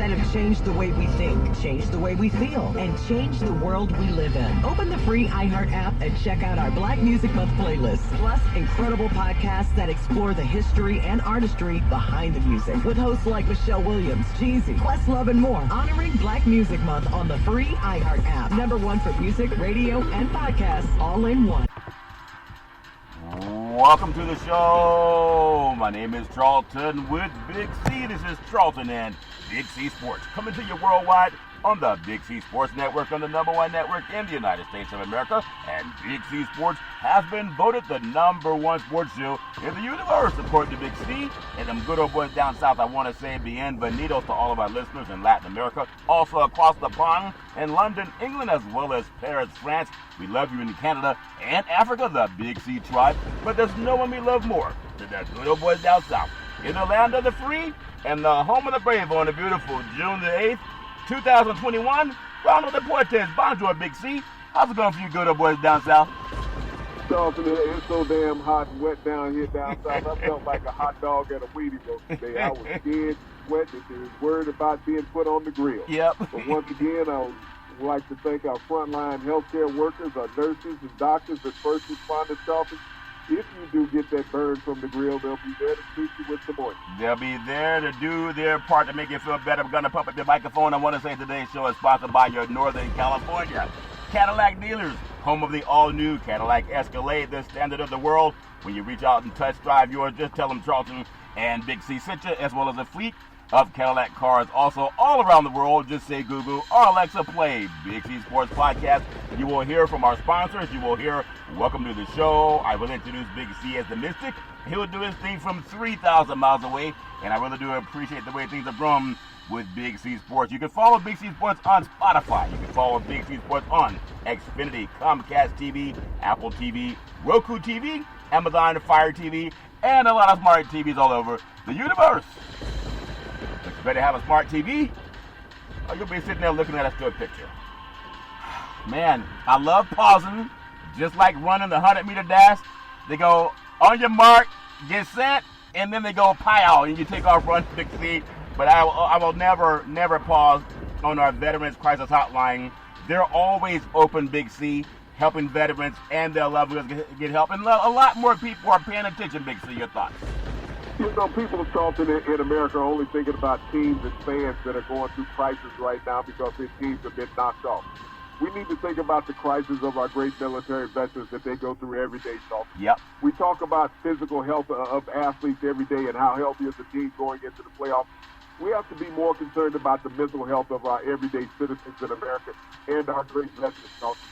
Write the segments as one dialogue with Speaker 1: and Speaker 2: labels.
Speaker 1: that have changed the way we think, changed the way we feel, and changed the world we live in. Open the free iHeart app and check out our Black Music Month playlist, plus incredible podcasts that explore the history and artistry behind the music, with hosts like Michelle Williams, Jeezy, Questlove, and more, honoring Black Music Month on the free iHeart app. #1 for music, radio, and podcasts, all in one.
Speaker 2: Welcome to the show. My name is Charlton with Big C. This is Charlton and Big C Sports, coming to you worldwide on the Big C Sports Network, on the #1 network in the United States of America. And Big C Sports has been voted the #1 sports show in the universe, according to Big C. And them good old boys down south, I want to say bienvenidos to all of our listeners in Latin America, also across the pond in London, England, as well as Paris, France. We love you in Canada and Africa, the Big C tribe. But there's no one we love more than the good old boys down south, in the land of the free and the home of the brave, on the beautiful June the 8th, 2021. Ronald Deportes, bonjour, Big C. How's it going for you good old boys down south?
Speaker 3: Charlton, it's so damn hot and wet down here down south. I felt like a hot dog at a Wheaties roast today. I was scared, sweating, and worried about being put on the grill.
Speaker 2: Yep.
Speaker 3: But once again, I would like to thank our frontline healthcare workers, our nurses and doctors and first responders, Charlton. If you do get that burn from the grill, they'll be there to treat you with some ointment.
Speaker 2: They'll be there to do their part to make you feel better. We're going to pump up your microphone. I want to say today's show is sponsored by your Northern California Cadillac dealers, home of the all-new Cadillac Escalade, the standard of the world. When you reach out and test drive yours, just tell them Charlton and Big C sent you, as well as a fleet of Cadillac cars also all around the world. Just say Google or Alexa, play Big C Sports Podcast. You will hear from our sponsors. You will hear welcome to the show. I will introduce Big C as the Mystic. He will do his thing from 3,000 miles away, and I really do appreciate the way things have grown with Big C Sports. You can follow Big C Sports on Spotify. You can follow Big C Sports on Xfinity, Comcast TV, Apple TV, Roku TV, Amazon Fire TV, and a lot of smart TVs all over the universe. But you better have a smart TV, or you'll be sitting there looking at a still picture. Man, I love pausing, just like running the 100-meter dash. They go, on your mark, get set, and then they go pow, and you take off running Big C. But I will never pause on our Veterans Crisis Hotline. They're always open, Big C, helping veterans and their loved ones get help. And a lot more people are paying attention, Big C. Your thoughts?
Speaker 3: You know, people are Charlton in America are only thinking about teams and fans that are going through crisis right now because their teams have been knocked off. We need to think about the crisis of our great military veterans that they go through every day, Charlton.
Speaker 2: Yep.
Speaker 3: We talk about physical health of athletes every day and how healthy is the team going into the playoffs. We have to be more concerned about the mental health of our everyday citizens in America and our great veterans, Charlton.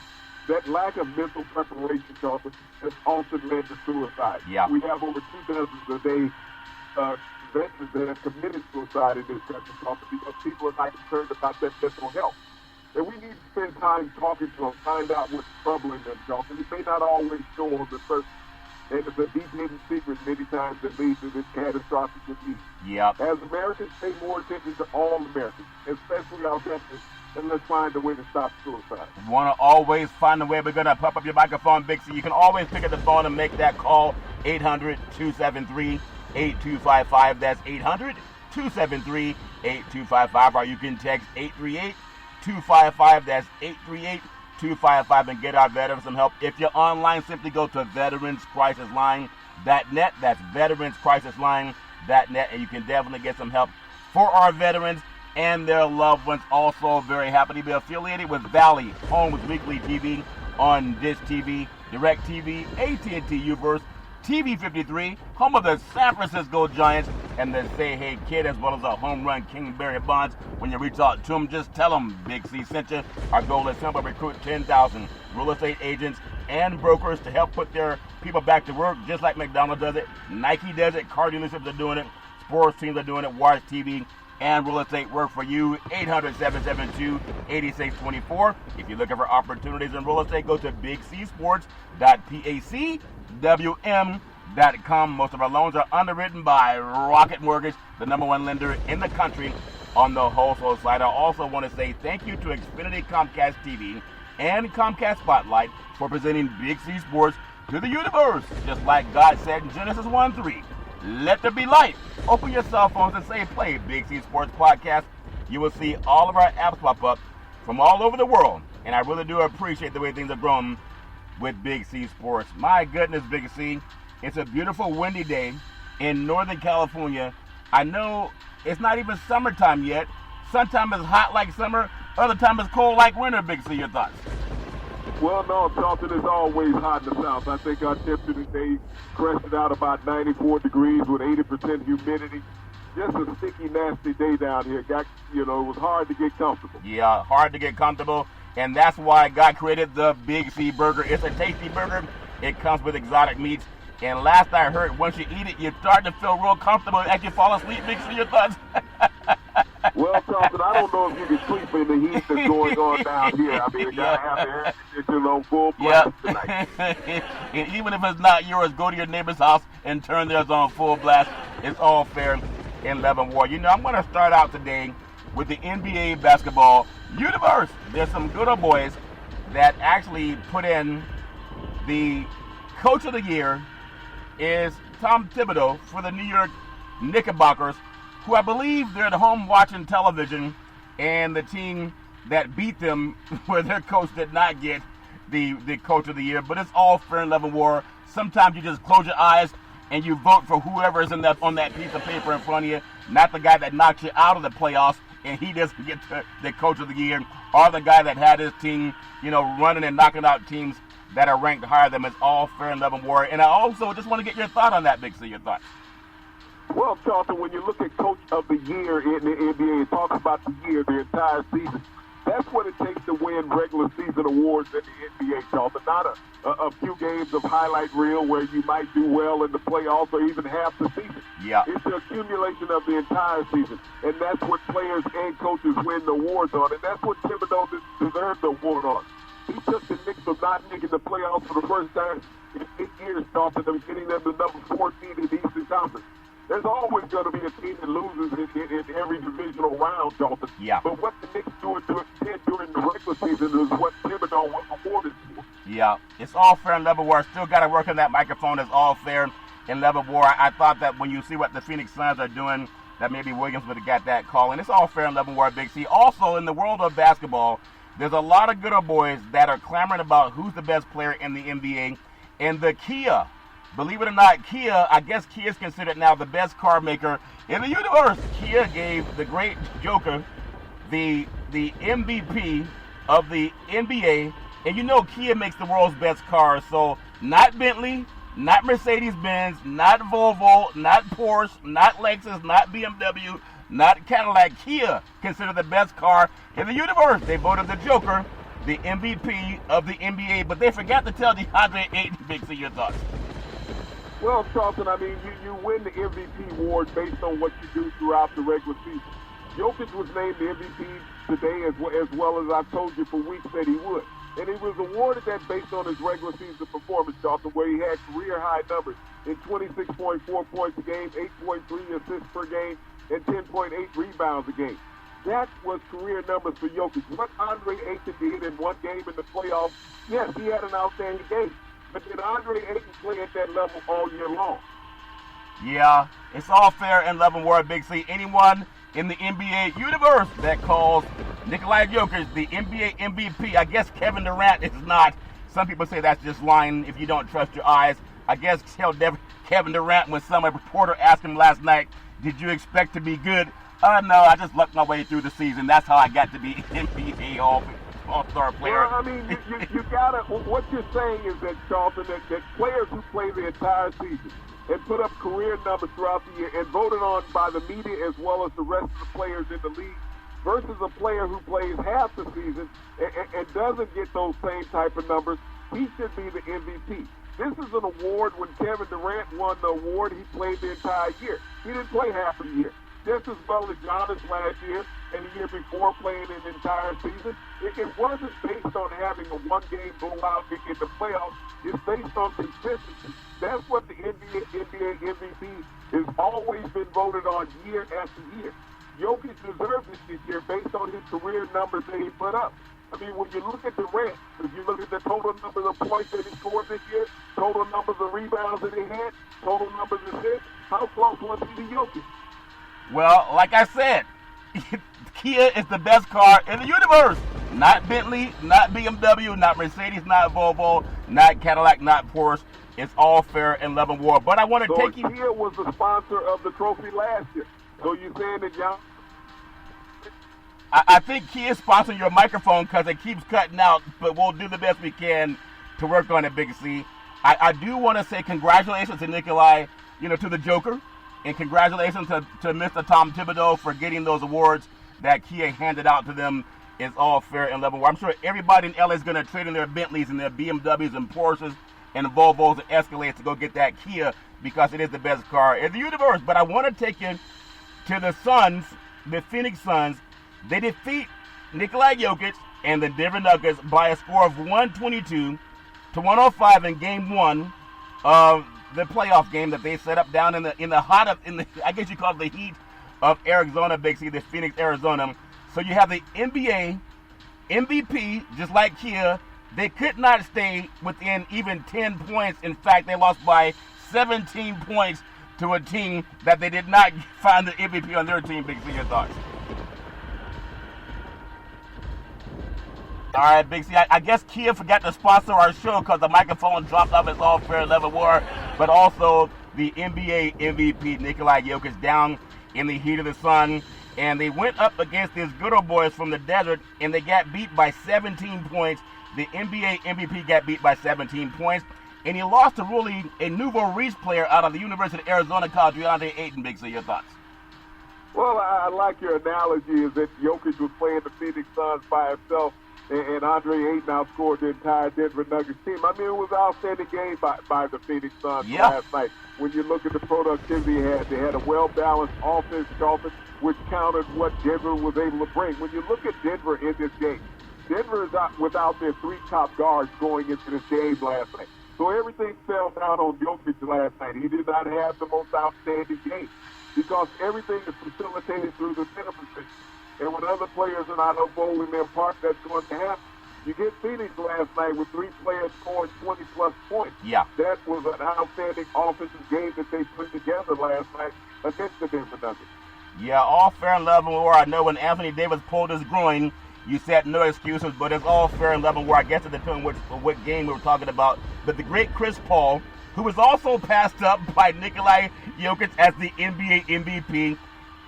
Speaker 3: That lack of mental preparation, Charlton, has also led to suicide.
Speaker 2: Yep.
Speaker 3: We have over 2,000 a day veterans that have committed suicide in this country, Charlton, because people are not concerned about their mental health. And we need to spend time talking to them, find out what's troubling them, Charlton. It may not always show on the surface. And it's a deep hidden secret many times that leads to this catastrophic disease.
Speaker 2: Yep.
Speaker 3: As Americans, pay more attention to all Americans, especially our veterans, and let's find a way to stop suicide.
Speaker 2: You want to always find a way. We're going to pump up your microphone, Big C. You can always pick up the phone and make that call, 800-273-8255. That's 800-273-8255. Or you can text 838-255. That's 838-255, and get our veterans some help. If you're online, simply go to veteranscrisisline.net. That's veteranscrisisline.net, and you can definitely get some help for our veterans and their loved ones. Also, very happy to be affiliated with Valley, home with weekly TV on Dish TV, Direct TV, AT&T Uverse, TV 53, home of the San Francisco Giants, and the Say Hey Kid, as well as the home run King Barry Bonds. When you reach out to them, just tell them Big C sent you. Our goal is simple: recruit 10,000 real estate agents and brokers to help put their people back to work, just like McDonald's does it, Nike does it, car dealerships are doing it, sports teams are doing it, Watch TV, and real estate work for you. 800-772-8624. If you're looking for opportunities in real estate, go to bigcsports.pacwm.com. Most of our loans are underwritten by Rocket Mortgage, the #1 lender in the country on the wholesale side. I also want to say thank you to Xfinity Comcast TV and Comcast Spotlight for presenting Big C Sports to the universe. Just like God said in Genesis 1:3. Let there be light. Open your cell phones and say play Big C Sports Podcast you will see all of our apps pop up from all over the world. And I really do appreciate the way things have grown with Big C Sports. My goodness, Big C, it's a beautiful windy day in Northern California. I know it's not even summertime yet. Sometimes it's hot like summer, other time it's cold like winter. Big C, your thoughts?
Speaker 3: Well, no, Charleston is always hot in the south. I think our temperature today crested out about 94 degrees with 80% humidity. Just a sticky, nasty day down here. It was hard to get comfortable.
Speaker 2: Yeah, hard to get comfortable, and that's why God created the Big C Burger. It's a tasty burger. It comes with exotic meats, and last I heard, once you eat it, you start to feel real comfortable as you fall asleep. Big C, your thoughts?
Speaker 3: Well, Charleston, I don't know if you can sleep in the heat that's going on down here. I mean, you got to have the air conditioning on full blast tonight.
Speaker 2: And even if it's not yours, go to your neighbor's house and turn theirs on full blast. It's all fair in love and war. I'm going to start out today with the NBA basketball universe. There's some good old boys that actually put in the coach of the year is Tom Thibodeau for the New York Knickerbockers, who I believe they're at home watching television, and the team that beat them where their coach did not get the coach of the year. But it's all fair and love and war. Sometimes you just close your eyes and you vote for whoever is on that piece of paper in front of you, not the guy that knocked you out of the playoffs and he doesn't get the coach of the year, or the guy that had his team, running and knocking out teams that are ranked higher than them. It's all fair and love and war. And I also just want to get your thought on that, Big C, your thoughts.
Speaker 3: Well, Charlton, when you look at Coach of the Year in the NBA, it talks about the year, the entire season. That's what it takes to win regular season awards in the NBA, Charlton. Not a few games of highlight reel where you might do well in the playoffs or even half the season.
Speaker 2: Yeah.
Speaker 3: It's the accumulation of the entire season, and that's what players and coaches win the awards on, and that's what Thibodeau deserved the award on. He took the Knicks from not making the playoffs for the first time in 8 years, Charlton, and getting them the number 4 seed in the Eastern Conference. There's always going to be a team that loses in every divisional round, Charlton.
Speaker 2: Yeah.
Speaker 3: But what the Knicks did during the regular season is what Thibodeau was awarded for.
Speaker 2: Yeah, it's all fair and level war. Still got to work on that microphone. It's all fair and level war. I thought that when you see what the Phoenix Suns are doing, that maybe Williams would have got that call. And it's all fair and level war, Big C. Also, in the world of basketball, there's a lot of good old boys that are clamoring about who's the best player in the NBA. And the Kia, believe it or not, I guess Kia is considered now the best car maker in the universe. Kia gave the great Joker the MVP of the NBA. And Kia makes the world's best cars. So not Bentley, not Mercedes-Benz, not Volvo, not Porsche, not Lexus, not BMW, not Cadillac. Kia considered the best car in the universe. They voted the Joker the MVP of the NBA, but they forgot to tell DeAndre Ayton, Big C, your thoughts.
Speaker 3: Well, Charlton, I mean, you win the MVP award based on what you do throughout the regular season. Jokic was named the MVP today as well as I told you for weeks that he would. And he was awarded that based on his regular season performance, Charlton, where he had career-high numbers in 26.4 points a game, 8.3 assists per game, and 10.8 rebounds a game. That was career numbers for Jokic. What Andre Ayton did in one game in the playoffs, yes, he had an outstanding game. But did Andre Ayton play at that level all year long?
Speaker 2: Yeah, it's all fair and level war, Big C. Anyone in the NBA universe that calls Nikola Jokic the NBA MVP, I guess Kevin Durant is not. Some people say that's just lying if you don't trust your eyes. I guess tell Kevin Durant when some reporter asked him last night, did you expect to be good? No, I just lucked my way through the season. That's how I got to be NBA all-star player.
Speaker 3: Well, I mean, you gotta. What you're saying is that, Charlton, that players who play the entire season and put up career numbers throughout the year and voted on by the media as well as the rest of the players in the league versus a player who plays half the season and doesn't get those same type of numbers, he should be the MVP. This is an award. When Kevin Durant won the award, he played the entire year. He didn't play half the year. Just as well as Giannis last year and the year before playing an entire season. It wasn't based on having a one-game blowout in the playoffs. It's based on consistency. That's what the NBA MVP has always been voted on year after year. Jokic deserves it this year based on his career numbers that he put up. I mean, when you look at Durant, if you look at the total numbers of points that he scored this year, total numbers of rebounds that he had, total numbers of assists, how close was he to Jokic?
Speaker 2: Well, like I said, Kia is the best car in the universe. Not Bentley, not BMW, not Mercedes, not Volvo, not Cadillac, not Porsche. It's all fair and love and war. But I want to take you.
Speaker 3: Kia was the sponsor of the trophy last year. So you saying that y'all?
Speaker 2: I think Kia is sponsoring your microphone because it keeps cutting out, but we'll do the best we can to work on it, Big C. I do want to say congratulations to Nikolai, to the Joker, and congratulations to Mr. Tom Thibodeau for getting those awards that Kia handed out to them. It's all fair and level. I'm sure everybody in LA is going to trade in their Bentleys and their BMWs and Porsches and Volvos and Escalades to go get that Kia because it is the best car in the universe. But I want to take you to the Suns, the Phoenix Suns. They defeat Nikola Jokic and the Denver Nuggets by a score of 122-105 in Game 1 of the playoff game that they set up down in the I guess you call it the heat of Arizona, Big C, the Phoenix, Arizona. So you have the NBA MVP, just like Kia. They could not stay within even 10 points. In fact, they lost by 17 points to a team that they did not find the MVP on their team. Big C, your thoughts? All right, Big C, I guess Kia forgot to sponsor our show because the microphone dropped off. It's all fair level war. But also the NBA MVP, Nikola Jokic, down in the heat of the sun. And they went up against these good old boys from the desert, and they got beat by 17 points. The NBA MVP got beat by 17 points. And he lost to really a nouveau riche player out of the University of Arizona called DeAndre Ayton. Big C, your thoughts?
Speaker 3: Well, I like your analogy is that Jokic was playing the Phoenix Suns by himself, and Andre Ayton outscored the entire Denver Nuggets team. I mean, it was an outstanding game by the Phoenix Suns last night. When you look at the productivity they had a well-balanced offense, which countered what Denver was able to bring. When you look at Denver in this game, Denver is out without their three top guards going into this game last night. So everything fell down on Jokic last night. He did not have the most outstanding game because everything is facilitated through the center position. And when other players are not upholding their part, that's going to happen. You get Phoenix last night with three players scoring 20-plus points.
Speaker 2: Yeah.
Speaker 3: That was an outstanding offensive game that they put together last night against the Denver Nuggets.
Speaker 2: Yeah, all fair and level war. I know when Anthony Davis pulled his groin, you said no excuses, but it's all fair and level war. I guess it depends what game we were talking about. But the great Chris Paul, who was also passed up by Nikola Jokic as the NBA MVP,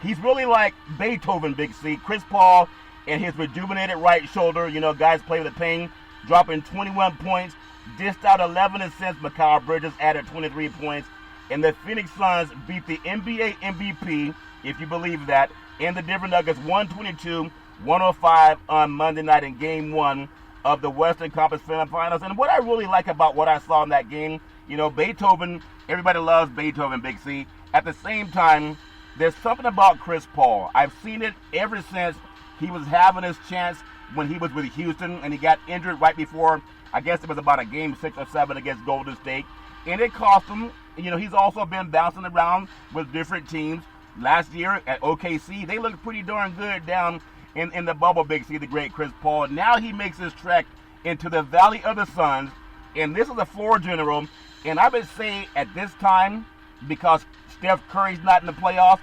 Speaker 2: he's really like Beethoven, Big C. Chris Paul and his rejuvenated right shoulder, guys play with the pain, dropping 21 points, dished out 11 assists. Mikal Bridges added 23 points. And the Phoenix Suns beat the NBA MVP, if you believe that, and the Denver Nuggets 122-105 on Monday night in Game 1 of the Western Conference Finals. And what I really like about what I saw in that game, Beethoven, everybody loves Beethoven, Big C. At the same time, there's something about Chris Paul. I've seen it ever since he was having his chance when he was with Houston, and he got injured right before, I guess it was about a game 6 or 7 against Golden State. And it cost him. He's also been bouncing around with different teams. Last year at OKC, they looked pretty darn good down in the bubble, Big C, the great Chris Paul. Now he makes his trek into the Valley of the Suns, and this is a floor general. And I would say at this time, because Steph Curry's not in the playoffs,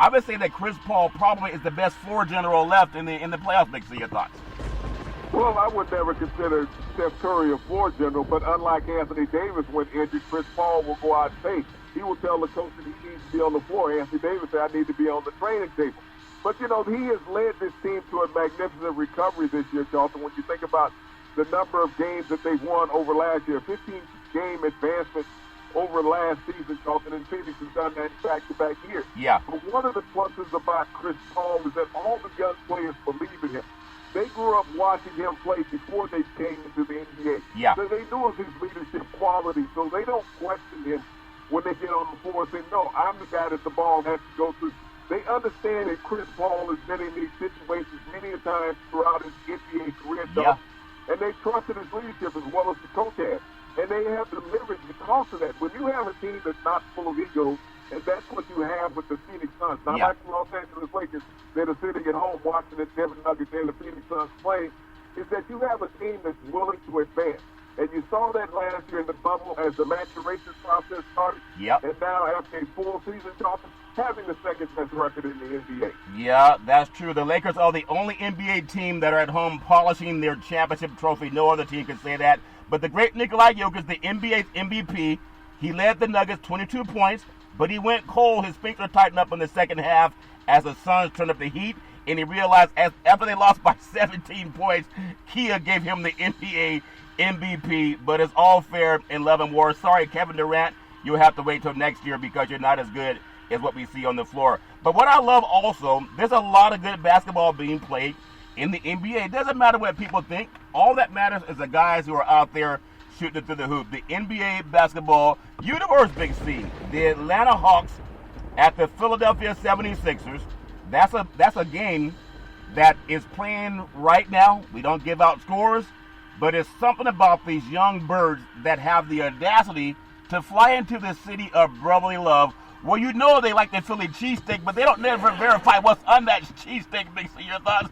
Speaker 2: I would say that Chris Paul probably is the best floor general left in the playoffs. Big C, your thoughts?
Speaker 3: Well, I would never consider Steph Curry a floor general, but unlike Anthony Davis when injured, Chris Paul will go out and say he will tell the coach that he needs to be on the floor. Anthony Davis said, I need to be on the training table. But, he has led this team to a magnificent recovery this year, Charlton. When you think about the number of games that they've won over last year, 15-game advancement over last season, Charlton, and Phoenix has done that back-to-back years.
Speaker 2: Yeah.
Speaker 3: But one of the pluses about Chris Paul is that all the young players believe in him. They grew up watching him play before they came into the NBA.
Speaker 2: Yeah.
Speaker 3: So they knew of his leadership quality, so they don't question him when they get on the floor and say, no, I'm the guy that the ball has to go through. They understand that Chris Paul has been in these situations many a times throughout his NBA career, and they trusted his leadership as well as the coach has. And they have delivered because of that. When you have a team that's not full of egos, and that's what you have with the Phoenix Suns, not like the Los Angeles Lakers that are sitting at home watching the Denver Nuggets and the Phoenix Suns play, is that you have a team that's willing to advance. And you saw that last year in the bubble as the maturation process started.
Speaker 2: Yep.
Speaker 3: And now after a full season, having the second best record in the NBA.
Speaker 2: Yeah, that's true. The Lakers are the only NBA team that are at home polishing their championship trophy. No other team can say that. But the great Nikola Jokic, the NBA's MVP, he led the Nuggets 22 points, but he went cold. His finger tightened up in the second half as the Suns turned up the heat, and he realized after they lost by 17 points, Kia gave him the NBA MVP. But it's all fair in love and war. Sorry, Kevin Durant, you'll have to wait till next year because you're not as good as what we see on the floor. But what I love also, there's a lot of good basketball being played in the NBA. It doesn't matter what people think. All that matters is the guys who are out there shooting it through the hoop. The NBA basketball universe, Big C. The Atlanta Hawks at the Philadelphia 76ers. That's a game that is playing right now. We don't give out scores, but it's something about these young birds that have the audacity to fly into the city of brotherly love. Well, you know they like the Philly cheesesteak, but they don't never verify what's on that cheesesteak, Big C. Your thoughts?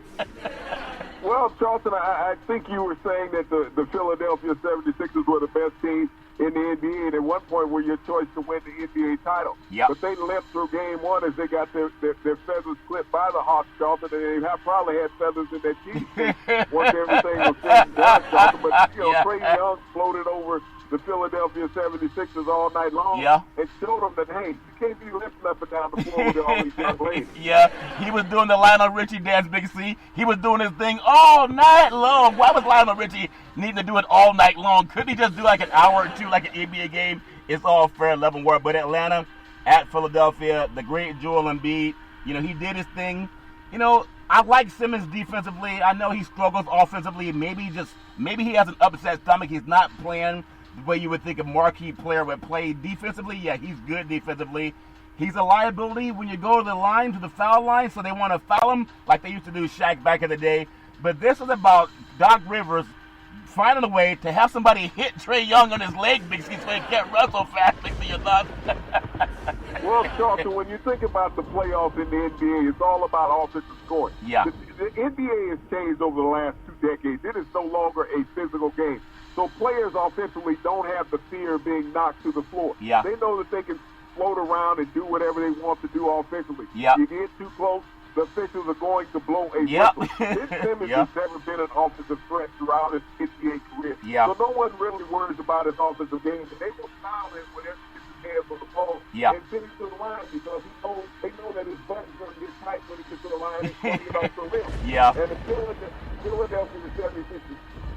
Speaker 3: Well, Charlton, I think you were saying that the Philadelphia 76ers were the best team in the NBA, and at one point were your choice to win the NBA title.
Speaker 2: Yep.
Speaker 3: But they limped through game one as they got their feathers clipped by the Hawks, Charlton, and they probably had feathers in their cheesesteak once everything was said and done, Charlton. But, Trae Young floated over the Philadelphia 76ers all night long and showed them that, hey, you can't be lifting up and down the floor with all these young ladies.
Speaker 2: Yeah, he was doing the Lionel Richie dance, Big C. He was doing his thing all night long. Why was Lionel Richie needing to do it all night long? Couldn't he just do like an hour or two like an NBA game? It's all fair and level work. But Atlanta at Philadelphia, the great Joel Embiid, he did his thing. I like Simmons defensively. I know he struggles offensively. Maybe he has an upset stomach. He's not playing the way you would think a marquee player would play defensively. Yeah, he's good defensively. He's a liability when you go to the line, to the foul line, so they want to foul him like they used to do Shaq back in the day. But this is about Doc Rivers finding a way to have somebody hit Trae Young on his leg, Big C, so he can't run so fast. Big C, your thoughts?
Speaker 3: Well, Charlton, when you think about the playoffs in the NBA, it's all about offensive scoring.
Speaker 2: Yeah.
Speaker 3: The NBA has changed over the last 2 decades. It is no longer a physical game. So players offensively don't have the fear of being knocked to the floor.
Speaker 2: Yeah.
Speaker 3: They know that they can float around and do whatever they want to do offensively.
Speaker 2: Yeah.
Speaker 3: You get too close, the officials are going to blow a whistle. Ben Simmons has never been an offensive threat throughout his NBA career.
Speaker 2: Yeah.
Speaker 3: So no one really worries about his offensive game. And they will foul him whenever he gets his hands on the ball and finish to the line because they know that his buttons going to get tight when he gets to the line and going to get off the rim.
Speaker 2: Yeah.
Speaker 3: And the Philadelphia 76ers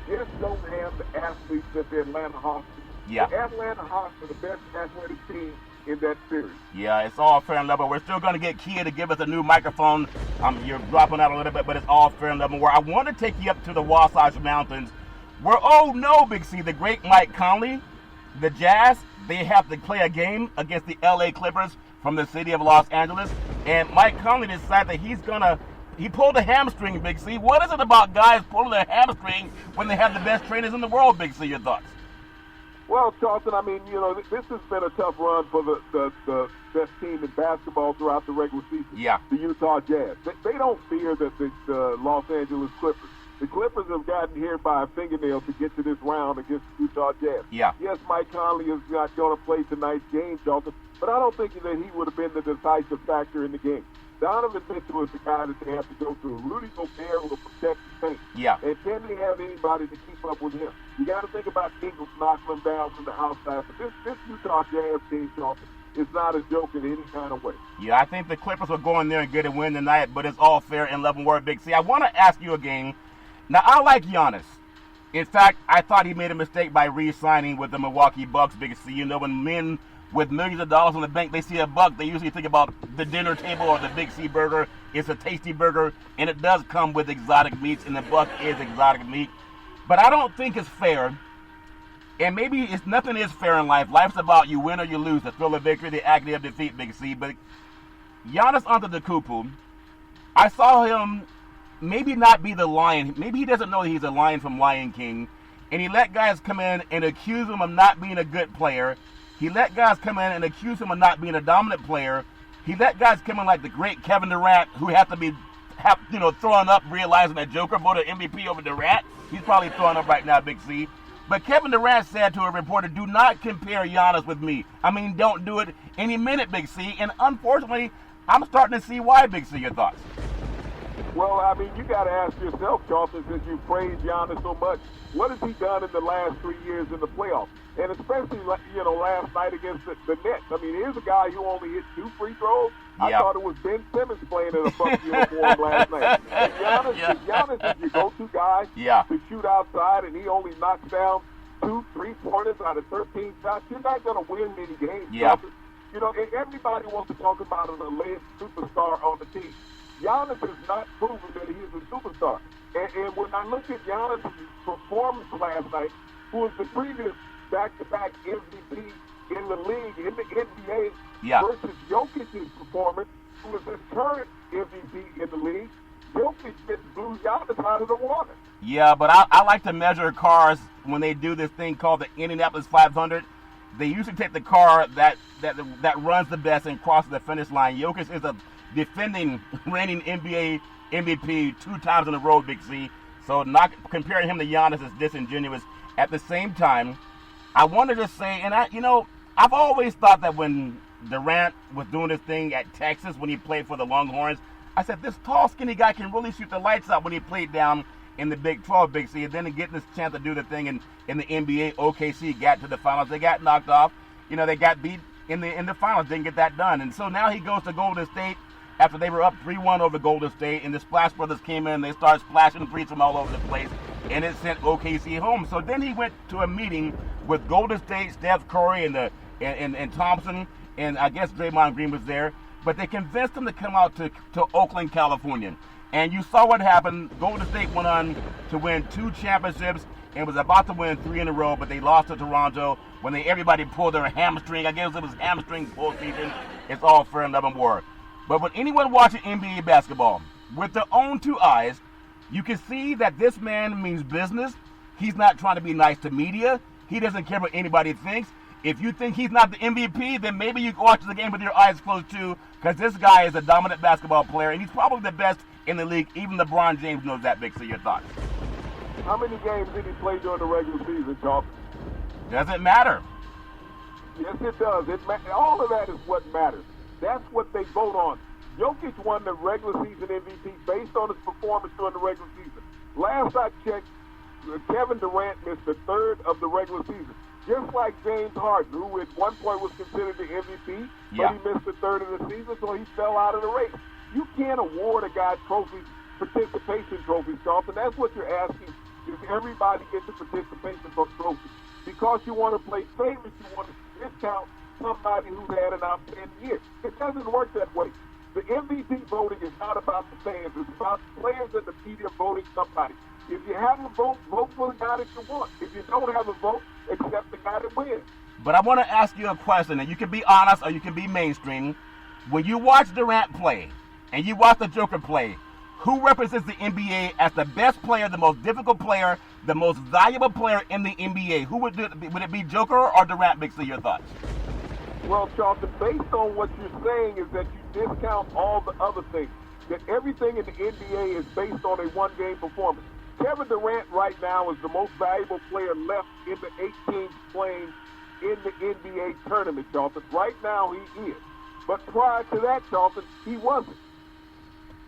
Speaker 3: just don't have the athletes that the Atlanta Hawks do.
Speaker 2: Yeah.
Speaker 3: The Atlanta Hawks are the best athletic team in that series.
Speaker 2: Yeah, it's all fair and level. We're still going to get Kia to give us a new microphone. You're dropping out a little bit, but it's all fair and level. Where I want to take you up to the Wasatch Mountains, where, Big C, the great Mike Conley, the Jazz, they have to play a game against the LA Clippers from the city of Los Angeles. And Mike Conley decided that he pulled a hamstring, Big C. What is it about guys pulling a hamstring when they have the best trainers in the world, Big C? Your thoughts?
Speaker 3: Well, Charlton, this has been a tough run for the best team in basketball throughout the regular season.
Speaker 2: Yeah.
Speaker 3: The Utah Jazz. They don't fear the Los Angeles Clippers. The Clippers have gotten here by a fingernail to get to this round against the Utah Jazz.
Speaker 2: Yeah.
Speaker 3: Yes, Mike Conley is not going to play tonight's game, Charlton, but I don't think that he would have been the decisive factor in the game. Donovan Mitchell is the guy that they have to go through. Rudy Gobert will protect the paint.
Speaker 2: Yeah.
Speaker 3: And can they have anybody to keep up with him? You got to think about Ingles knocking him down from the outside. But this Utah Jazz team, Charlton, is not a joke in any kind of way.
Speaker 2: Yeah, I think the Clippers will go in there and get a win tonight, but it's all fair and level word, Big C. I want to ask you a game. Now, I like Giannis. In fact, I thought he made a mistake by re-signing with the Milwaukee Bucks, Big C. When men with millions of dollars in the bank, they see a buck, they usually think about the dinner table or the Big C burger. It's a tasty burger, and it does come with exotic meats, and the buck is exotic meat. But I don't think it's fair, and maybe nothing is fair in life. Life's about you win or you lose, the thrill of victory, the agony of defeat, Big C. But Giannis Antetokounmpo, I saw him maybe not be the lion. Maybe he doesn't know that he's a lion from Lion King, and he let guys come in and accuse him of not being a good player. He let guys come in and accuse him of not being a dominant player. He let guys come in like the great Kevin Durant, who have throwing up, realizing that Joker voted MVP over Durant. He's probably throwing up right now, Big C. But Kevin Durant said to a reporter, do not compare Giannis with me. I mean, don't do it any minute, Big C. And unfortunately, I'm starting to see why, Big C. Your thoughts?
Speaker 3: Well, I mean, you got to ask yourself, Charlton, since you praised Giannis so much, what has he done in the last 3 years in the playoffs? And especially, last night against the Nets. I mean, here's a guy who only hit 2 free throws. I thought it was Ben Simmons playing in a Bucks uniform last night. And Giannis is your go-to guy to shoot outside, and he only knocks down 2 3-pointers out of 13 shots. You're not going to win many games. Charlton. And everybody wants to talk about an alleged superstar on the team. Giannis has not proven that he is a superstar. And when I look at Giannis' performance last night, who was the previous back-to-back MVP in the league, in the NBA, versus Jokic's performance, who was his current MVP in the league, Jokic just blew Giannis out of the water.
Speaker 2: Yeah, but I like to measure cars when they do this thing called the Indianapolis 500. They usually take the car that runs the best and crosses the finish line. Jokic is a defending, reigning NBA MVP 2 times in a row, Big C. So not comparing him to Giannis is disingenuous. At the same time, I wanted to say, and I've always thought that when Durant was doing his thing at Texas when he played for the Longhorns, I said this tall, skinny guy can really shoot the lights out when he played down in the Big 12, Big C. And then getting this chance to do the thing in the NBA, OKC got to the finals. They got knocked off. They got beat in the finals. Didn't get that done. And so now he goes to Golden State after they were up 3-1 over Golden State, and the Splash Brothers came in, they started splashing threes from all over the place, and it sent OKC home. So then he went to a meeting with Golden State, Steph Curry, and Thompson, and I guess Draymond Green was there, but they convinced him to come out to Oakland, California. And you saw what happened. Golden State went on to win 2 championships and was about to win 3 in a row, but they lost to Toronto when everybody pulled their hamstring. I guess it was hamstring full season. It's all fair and love and war. But when anyone watching NBA basketball with their own 2 eyes, you can see that this man means business. He's not trying to be nice to media. He doesn't care what anybody thinks. If you think he's not the MVP, then maybe you can watch the game with your eyes closed too, because this guy is a dominant basketball player, and he's probably the best in the league. Even LeBron James knows that, Big C. Your thoughts?
Speaker 3: How many games did he play during the regular season, Charlton?
Speaker 2: Doesn't matter.
Speaker 3: Yes, it does. All of that is what matters. That's what they vote on. Jokic won the regular season MVP based on his performance during the regular season. Last I checked, Kevin Durant missed the 3rd of the regular season. Just like James Harden, who at one point was considered the MVP, but he missed the 3rd of the season, so he fell out of the race. You can't award a guy participation trophies, Charlton. That's what you're asking. If everybody gets a participation trophy. Because you want to play favorites, you want to discount somebody who's had an outstanding year. It doesn't work that way. The MVP voting is not about the fans. It's about the players and the media voting somebody. If you have a vote, vote for the guy that you want. If you don't have a vote, accept the guy that wins.
Speaker 2: But I want to ask you a question, and you can be honest or you can be mainstream. When you watch Durant play and you watch the Joker play, who represents the NBA as the best player, the most difficult player, the most valuable player in the NBA? Who would it be, Joker or Durant? Big C, your thoughts?
Speaker 3: Well, Charlton, based on what you're saying is that you discount all the other things. That everything in the NBA is based on a one-game performance. Kevin Durant right now is the most valuable player left in the 8 teams playing in the NBA tournament, Charlton. Right now he is. But prior to that, Charlton, he wasn't.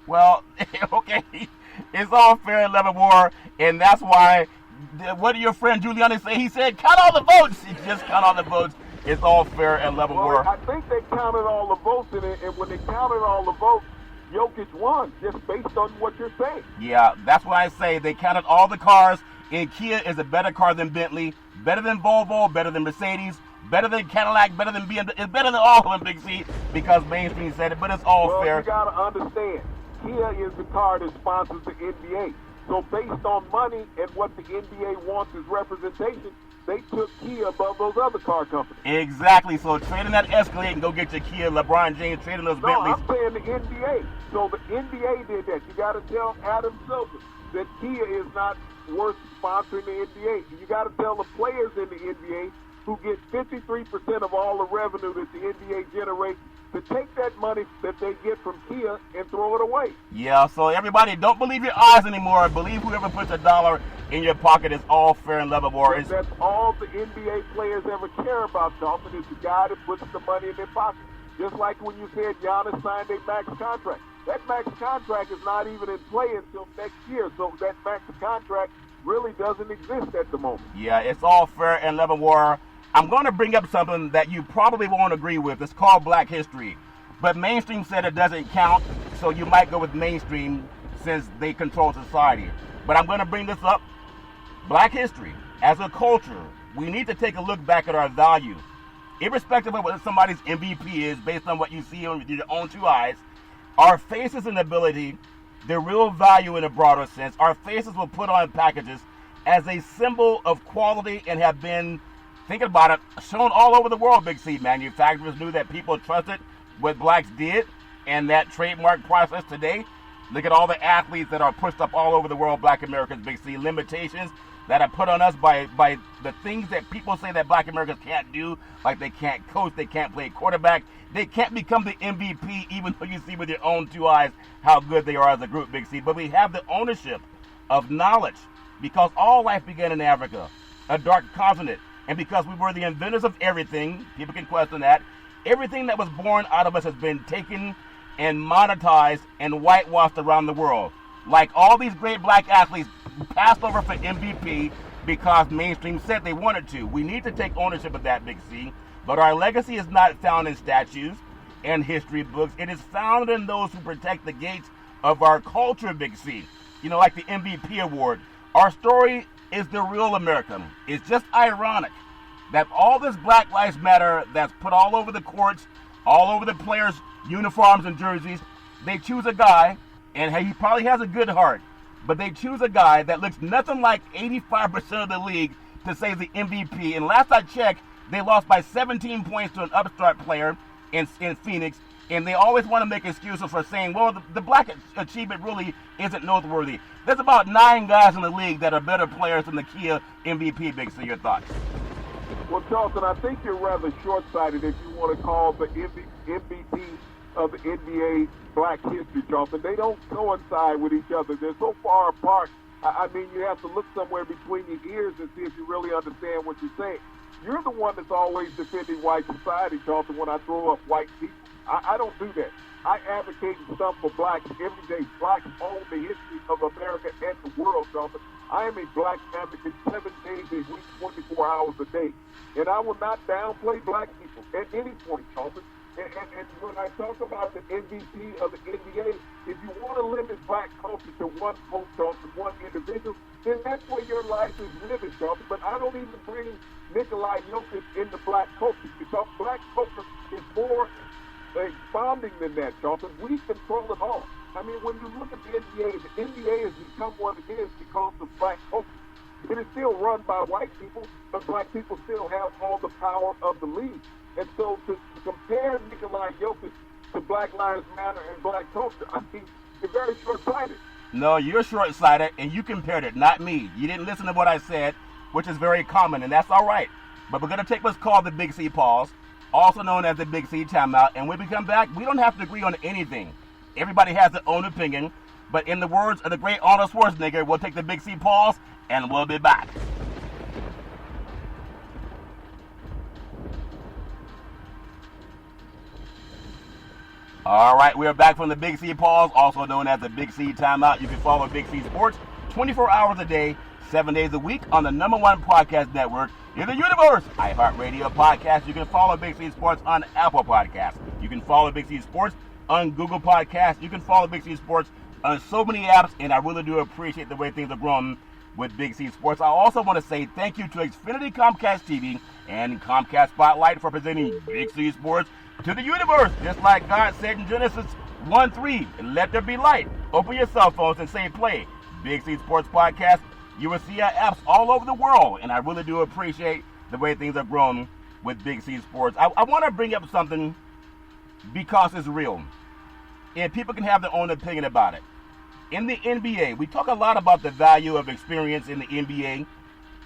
Speaker 2: Well, okay, it's all fair and love and war, and that's why, what did your friend Giuliani say? He said, count all the votes. He just count all the votes. It's all fair and love and war.
Speaker 3: I think they counted all the votes, and when they counted all the votes, Jokic won, just based on what you're saying.
Speaker 2: Yeah, that's what I say. They counted all the cars, and Kia is a better car than Bentley, better than Volvo, better than Mercedes, better than Cadillac, better than BMW. It's better than all of them, Big C, because mainstream said it, but it's all fair.
Speaker 3: You got to understand, Kia is the car that sponsors the NBA. So based on money and what the NBA wants as representation, they took Kia above those other car companies.
Speaker 2: Exactly. So trading that Escalade and go get your Kia. LeBron James trading those Bentleys.
Speaker 3: I'm saying the NBA. So the NBA did that. You got to tell Adam Silver that Kia is not worth sponsoring the NBA. You got to tell the players in the NBA who get 53% of all the revenue that the NBA generates to take that money that they get from Kia and throw it away.
Speaker 2: Yeah, so everybody, don't believe your eyes anymore. Believe whoever puts $1 in your pocket is all fair and level war.
Speaker 3: That's all the NBA players ever care about, Dolphin, is the guy that puts the money in their pocket. Just like when you said Giannis signed a max contract. That max contract is not even in play until next year, so that max contract really doesn't exist at the moment.
Speaker 2: Yeah, it's all fair and level war. I'm going to bring up something that you probably won't agree with. It's called Black History. But mainstream said it doesn't count, so you might go with mainstream since they control society. But I'm going to bring this up. Black history, as a culture, we need to take a look back at our value. Irrespective of what somebody's MVP is, based on what you see with your own two eyes, our faces and ability, the real value in a broader sense, our faces were put on packages as a symbol of quality and have been, thinking about it, shown all over the world, Big C. Manufacturers knew that people trusted what blacks did, and that trademark process today. Look at all the athletes that are pushed up all over the world, Black Americans, Big C. Limitations that are put on us by the things that people say that Black Americans can't do, like they can't coach, they can't play quarterback, they can't become the MVP, even though you see with your own two eyes how good they are as a group, Big C. But we have the ownership of knowledge, because all life began in Africa, a dark continent, and because we were the inventors of everything, people can question that, everything that was born out of us has been taken and monetized and whitewashed around the world. Like all these great black athletes passed over for MVP because mainstream said they wanted to. We need to take ownership of that, Big C. But our legacy is not found in statues and history books. It is found in those who protect the gates of our culture, Big C. You know, like the MVP award. Our story is the real American. It's just ironic that all this Black Lives Matter that's put all over the courts, all over the players' uniforms and jerseys, they choose a guy, and he probably has a good heart, but they choose a guy that looks nothing like 85% of the league to say the MVP. And last I checked, they lost by 17 points to an upstart player in Phoenix, and they always want to make excuses for saying, well, the black achievement really isn't noteworthy. There's about 9 guys in the league that are better players than the Kia MVP, Big C. Your thoughts?
Speaker 3: Well, Charlton, I think you're rather short-sighted if you want to call the MVP of the NBA Black History, Charlton. They don't coincide with each other. They're so far apart. I mean, you have to look somewhere between your ears and see if you really understand what you're saying. You're the one that's always defending white society, Charlton, when I throw up white people. I don't do that. I advocate and stuff for blacks every day. Blacks own the history of America and the world, Charlton. I am a black advocate 7 days a week, 24 hours a day. And I will not downplay black people at any point, Charlton. And when I talk about the MVP of the NBA, if you want to limit black culture to one coach, Charlton, one individual, then that's where your life is living, Charlton. But I don't even bring Nikolai Jokic into black culture, because black culture is more expounding than that, Charlton. We control it all. I mean, when you look at the NBA has become what it is because of black culture. It is still run by white people, but black people still have all the power of the league. And so to compare Nikolai Jokic to Black Lives Matter and black culture, I mean, you're very short-sighted.
Speaker 2: No, you're short-sighted, and you compared it, not me. You didn't listen to what I said, which is very common, and that's all right. But we're going to take what's called the Big C pause, also known as the Big C timeout, and when we come back, we don't have to agree on anything. Everybody has their own opinion, but in the words of the great Arnold Schwarzenegger, we'll take the Big C pause, and we'll be back. All right, we are back from the Big C pause, also known as the Big C timeout. You can follow Big C Sports 24 hours a day, 7 days a week on the #1 podcast network in the universe, iHeartRadio Podcast. You can follow Big C Sports on Apple Podcasts. You can follow Big C Sports on Google Podcasts. You can follow Big C Sports on so many apps, and I really do appreciate the way things are growing with Big C Sports. I also want to say thank you to Xfinity Comcast TV and Comcast Spotlight for presenting Big C Sports to the universe, just like God said in Genesis 1:3, let there be light. Open your cell phones and say play Big C Sports Podcast. You will see our apps all over the world, and I really do appreciate the way things are growing with Big C Sports. I want to bring up something because it's real, and people can have their own opinion about it. In the NBA, we talk a lot about the value of experience in the NBA,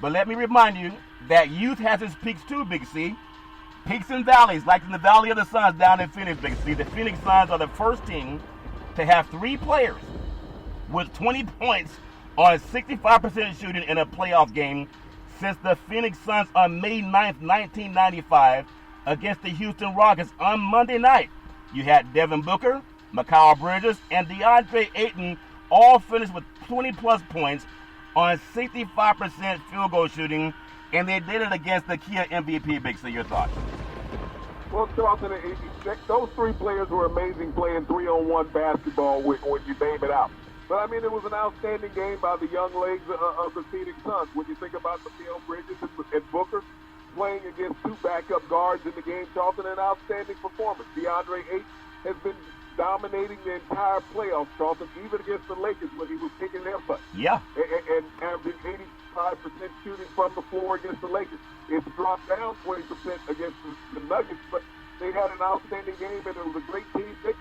Speaker 2: but let me remind you that youth has its peaks too, Big C. Peaks and valleys, like in the Valley of the Suns down in Phoenix, Big C. The Phoenix Suns are the first team to have 3 players with 20 points on 65% shooting in a playoff game since the Phoenix Suns on May 9th, 1995 against the Houston Rockets on Monday night. You had Devin Booker, Mikal Bridges, and DeAndre Ayton all finished with 20-plus points on 65% field goal shooting, and they did it against the Kia MVP. Big C, your thoughts?
Speaker 3: Well, Charlton, those three players were amazing playing 3-on-1 basketball when you name it out. But, I mean, it was an outstanding game by the young legs of the Phoenix Suns. When you think about Mikal Bridges and Booker playing against two backup guards in the game, Charlton, an outstanding performance. DeAndre Ayton has been dominating the entire playoffs, Charlton, even against the Lakers when he was kicking their butt.
Speaker 2: Yeah.
Speaker 3: And averaging 85% shooting from the floor against the Lakers. It's dropped down 20% against the Nuggets, but they had an outstanding game, and it was a great team victory.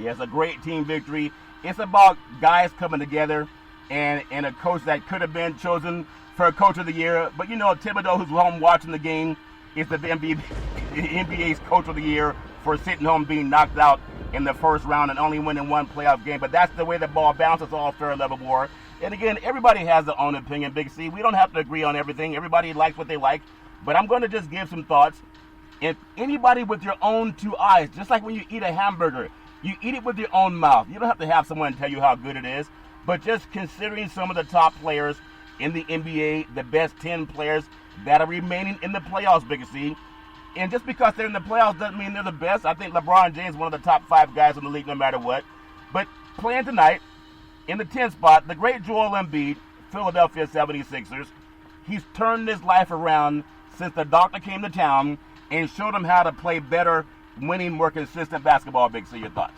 Speaker 2: Yeah, it's a great team victory. It's about guys coming together and a coach that could have been chosen for Coach of the Year. But, you know, Thibodeau, who's home watching the game, is the NBA's Coach of the Year for sitting home being knocked out in the first round and only winning one playoff game. But that's the way the ball bounces, all fair level war. And, again, everybody has their own opinion, Big C. We don't have to agree on everything. Everybody likes what they like. But I'm going to just give some thoughts. If anybody with your own two eyes, just like when you eat a hamburger, you eat it with your own mouth. You don't have to have someone tell you how good it is. But just considering some of the top players in the NBA, the best 10 players that are remaining in the playoffs, Big C. And just because they're in the playoffs doesn't mean they're the best. I think LeBron James is one of the top 5 guys in the league no matter what. But playing tonight in the 10th spot, the great Joel Embiid, Philadelphia 76ers, he's turned his life around since the doctor came to town and showed him how to play better, winning, more consistent basketball. Big C, your thoughts?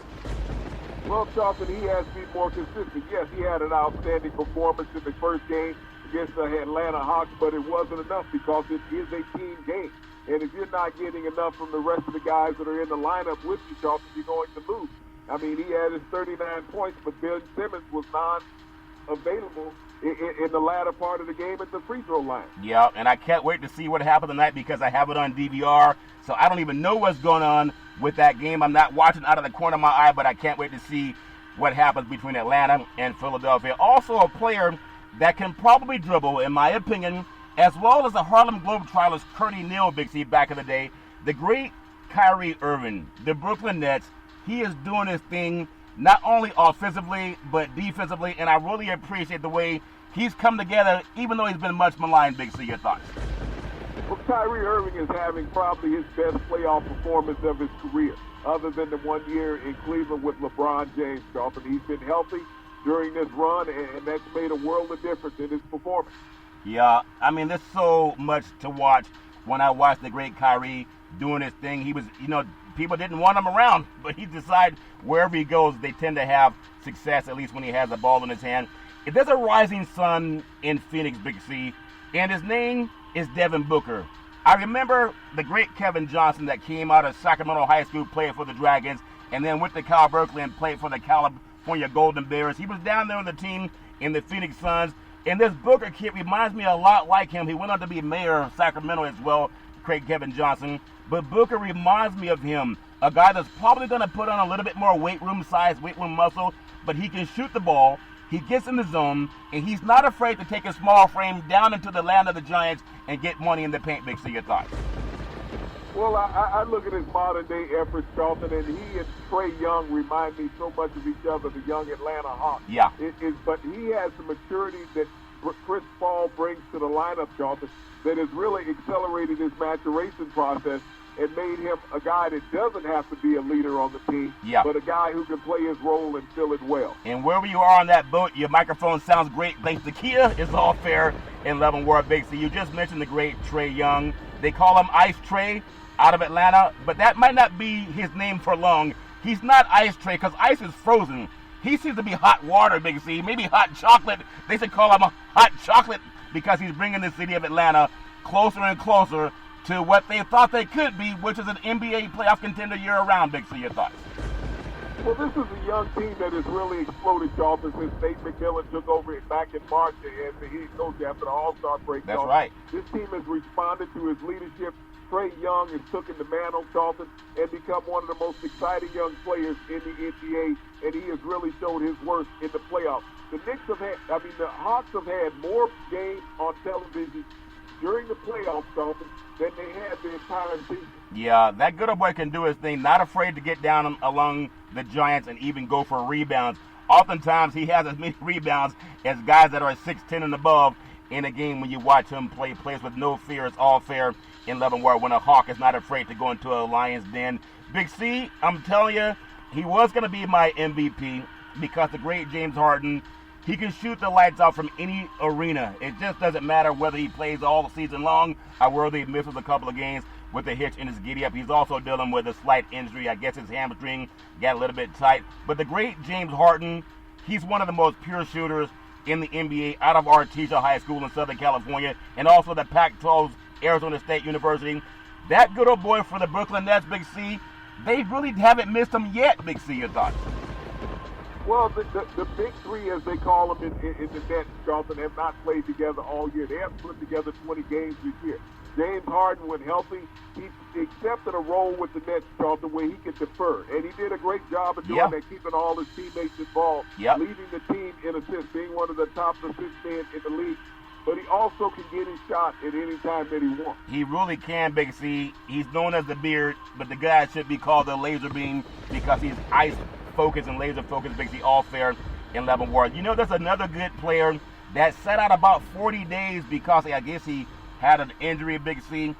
Speaker 3: Well, Charlton, he has to be more consistent. Yes, he had an outstanding performance in the first game against the Atlanta Hawks, but it wasn't enough because it is a team game. And if you're not getting enough from the rest of the guys that are in the lineup with you, Charlton, you're going to lose. I mean, he had his 39 points, but Ben Simmons was non-available in the latter part of the game at the free throw line.
Speaker 2: Yeah, and I can't wait to see what happened tonight because I have it on DVR, so I don't even know what's going on with that game. I'm not watching out of the corner of my eye, but I can't wait to see what happens between Atlanta and Philadelphia. Also a player that can probably dribble, in my opinion, as well as the Harlem Globetrotters, Curtis Neal, Big C, back in the day, the great Kyrie Irving, the Brooklyn Nets. He is doing his thing not only offensively but defensively, and I really appreciate the way he's come together, even though he's been much maligned. Big C, your thoughts?
Speaker 3: Well, Kyrie Irving is having probably his best playoff performance of his career, other than the 1 year in Cleveland with LeBron James, Charlton. He's been healthy during this run, and that's made a world of difference in his performance. Yeah,
Speaker 2: I mean, there's so much to watch when I watch the great Kyrie doing his thing. He was, you know, people didn't want him around, but he decided wherever he goes, they tend to have success, at least when he has the ball in his hand. If there's a rising sun in Phoenix, Big C, and his name is Devin Booker. I remember the great Kevin Johnson that came out of Sacramento High School, played for the Dragons, and then went to Cal Berkeley and played for the California Golden Bears. He was down there on the team in the Phoenix Suns. And this Booker kid reminds me a lot like him. He went on to be mayor of Sacramento as well, great Kevin Johnson. But Booker reminds me of him, a guy that's probably going to put on a little bit more weight room size, weight room muscle, but he can shoot the ball. He gets in the zone, and he's not afraid to take a small frame down into the land of the Giants and get money in the paint. Big C, your thoughts?
Speaker 3: Well, I look at his modern-day efforts, Charlton, and he and Trae Young remind me so much of each other, the young Atlanta Hawks.
Speaker 2: Yeah.
Speaker 3: But he has the maturity that Chris Paul brings to the lineup, Charlton, that has really accelerated his maturation process and made him a guy that doesn't have to be a leader on the team, but a guy who can play his role and fill it well.
Speaker 2: And wherever you are on that boat, your microphone sounds great. Thanks to Kia, it's all fair in Love and War, Big C. You just mentioned the great Trae Young. They call him Ice Trae out of Atlanta, but that might not be his name for long. He's not Ice Trae because ice is frozen. He seems to be hot water, Big C. Maybe hot chocolate. They should call him a hot chocolate because he's bringing the city of Atlanta closer and closer to what they thought they could be, which is an NBA playoff contender year-round. Big C, your thoughts?
Speaker 3: Well, this is a young team that has really exploded, Charlton, since Nate McMillan took over it back in March as the head coach after the All-Star break.
Speaker 2: That's right.
Speaker 3: This team has responded to his leadership. Trae Young has taken the mantle, Charlton, and become one of the most exciting young players in the NBA, and he has really showed his worth in the playoffs. The Hawks have had more games on television during the playoffs, Dalton, than they had the entire season.
Speaker 2: Yeah, that good old boy can do his thing. Not afraid to get down along the Giants and even go for rebounds. Oftentimes, he has as many rebounds as guys that are 6'10 and above in a game when you watch him play. Plays with no fear. It's all fair in Leavenworth when a Hawk is not afraid to go into a lion's den. Big C, I'm telling you, he was going to be my MVP because the great James Harden, he can shoot the lights out from any arena. It just doesn't matter whether he plays all the season long or whether he misses a couple of games with a hitch in his giddy-up. He's also dealing with a slight injury. I guess his hamstring got a little bit tight. But the great James Harden, he's one of the most pure shooters in the NBA out of Artesia High School in Southern California and also the Pac-12's Arizona State University. That good old boy for the Brooklyn Nets, Big C, they really haven't missed him yet, Big C, your thoughts?
Speaker 3: Well, the big three, as they call them in the Nets, Charlton, have not played together all year. They haven't put together 20 games this year. James Harden, when healthy, he accepted a role with the Nets, Charlton, where he could defer. And he did a great job of doing that, keeping all his teammates involved, leading the team in assists, being one of the top assist men in the league. But he also can get his shot at any time that he wants.
Speaker 2: He really can, Big C. He's known as the Beard, but the guy should be called the Laser Beam because he's ice-focused and laser-focused, Big C, all fair in Leavenworth. You know, there's another good player that sat out about 40 days because I guess he had an injury, Big C.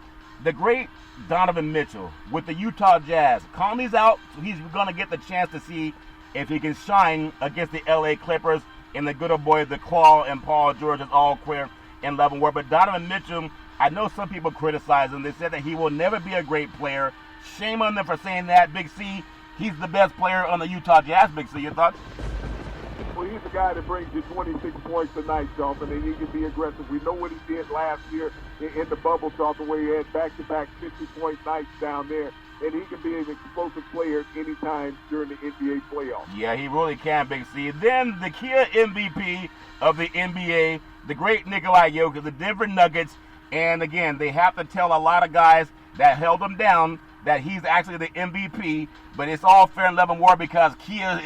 Speaker 2: The great Donovan Mitchell with the Utah Jazz. Conley's out, so he's going to get the chance to see if he can shine against the L.A. Clippers. And the good old boy, the Claw and Paul George is all queer in Leavenworth. But Donovan Mitchell, I know some people criticize him. They said that he will never be a great player. Shame on them for saying that. Big C, he's the best player on the Utah Jazz. Big C, your thoughts?
Speaker 3: Well, he's the guy that brings you 26 points a night, Jonathan, and he can be aggressive. We know what he did last year in the bubble, Jonathan, where he had back-to-back 50-point nights down there. And he can be an explosive player anytime during the NBA playoffs.
Speaker 2: Yeah, he really can, Big C. Then the Kia MVP of the NBA, the great Nikola Jokic, the Denver Nuggets. And again, they have to tell a lot of guys that held him down that he's actually the MVP. But it's all fair in Leavenworth because Kia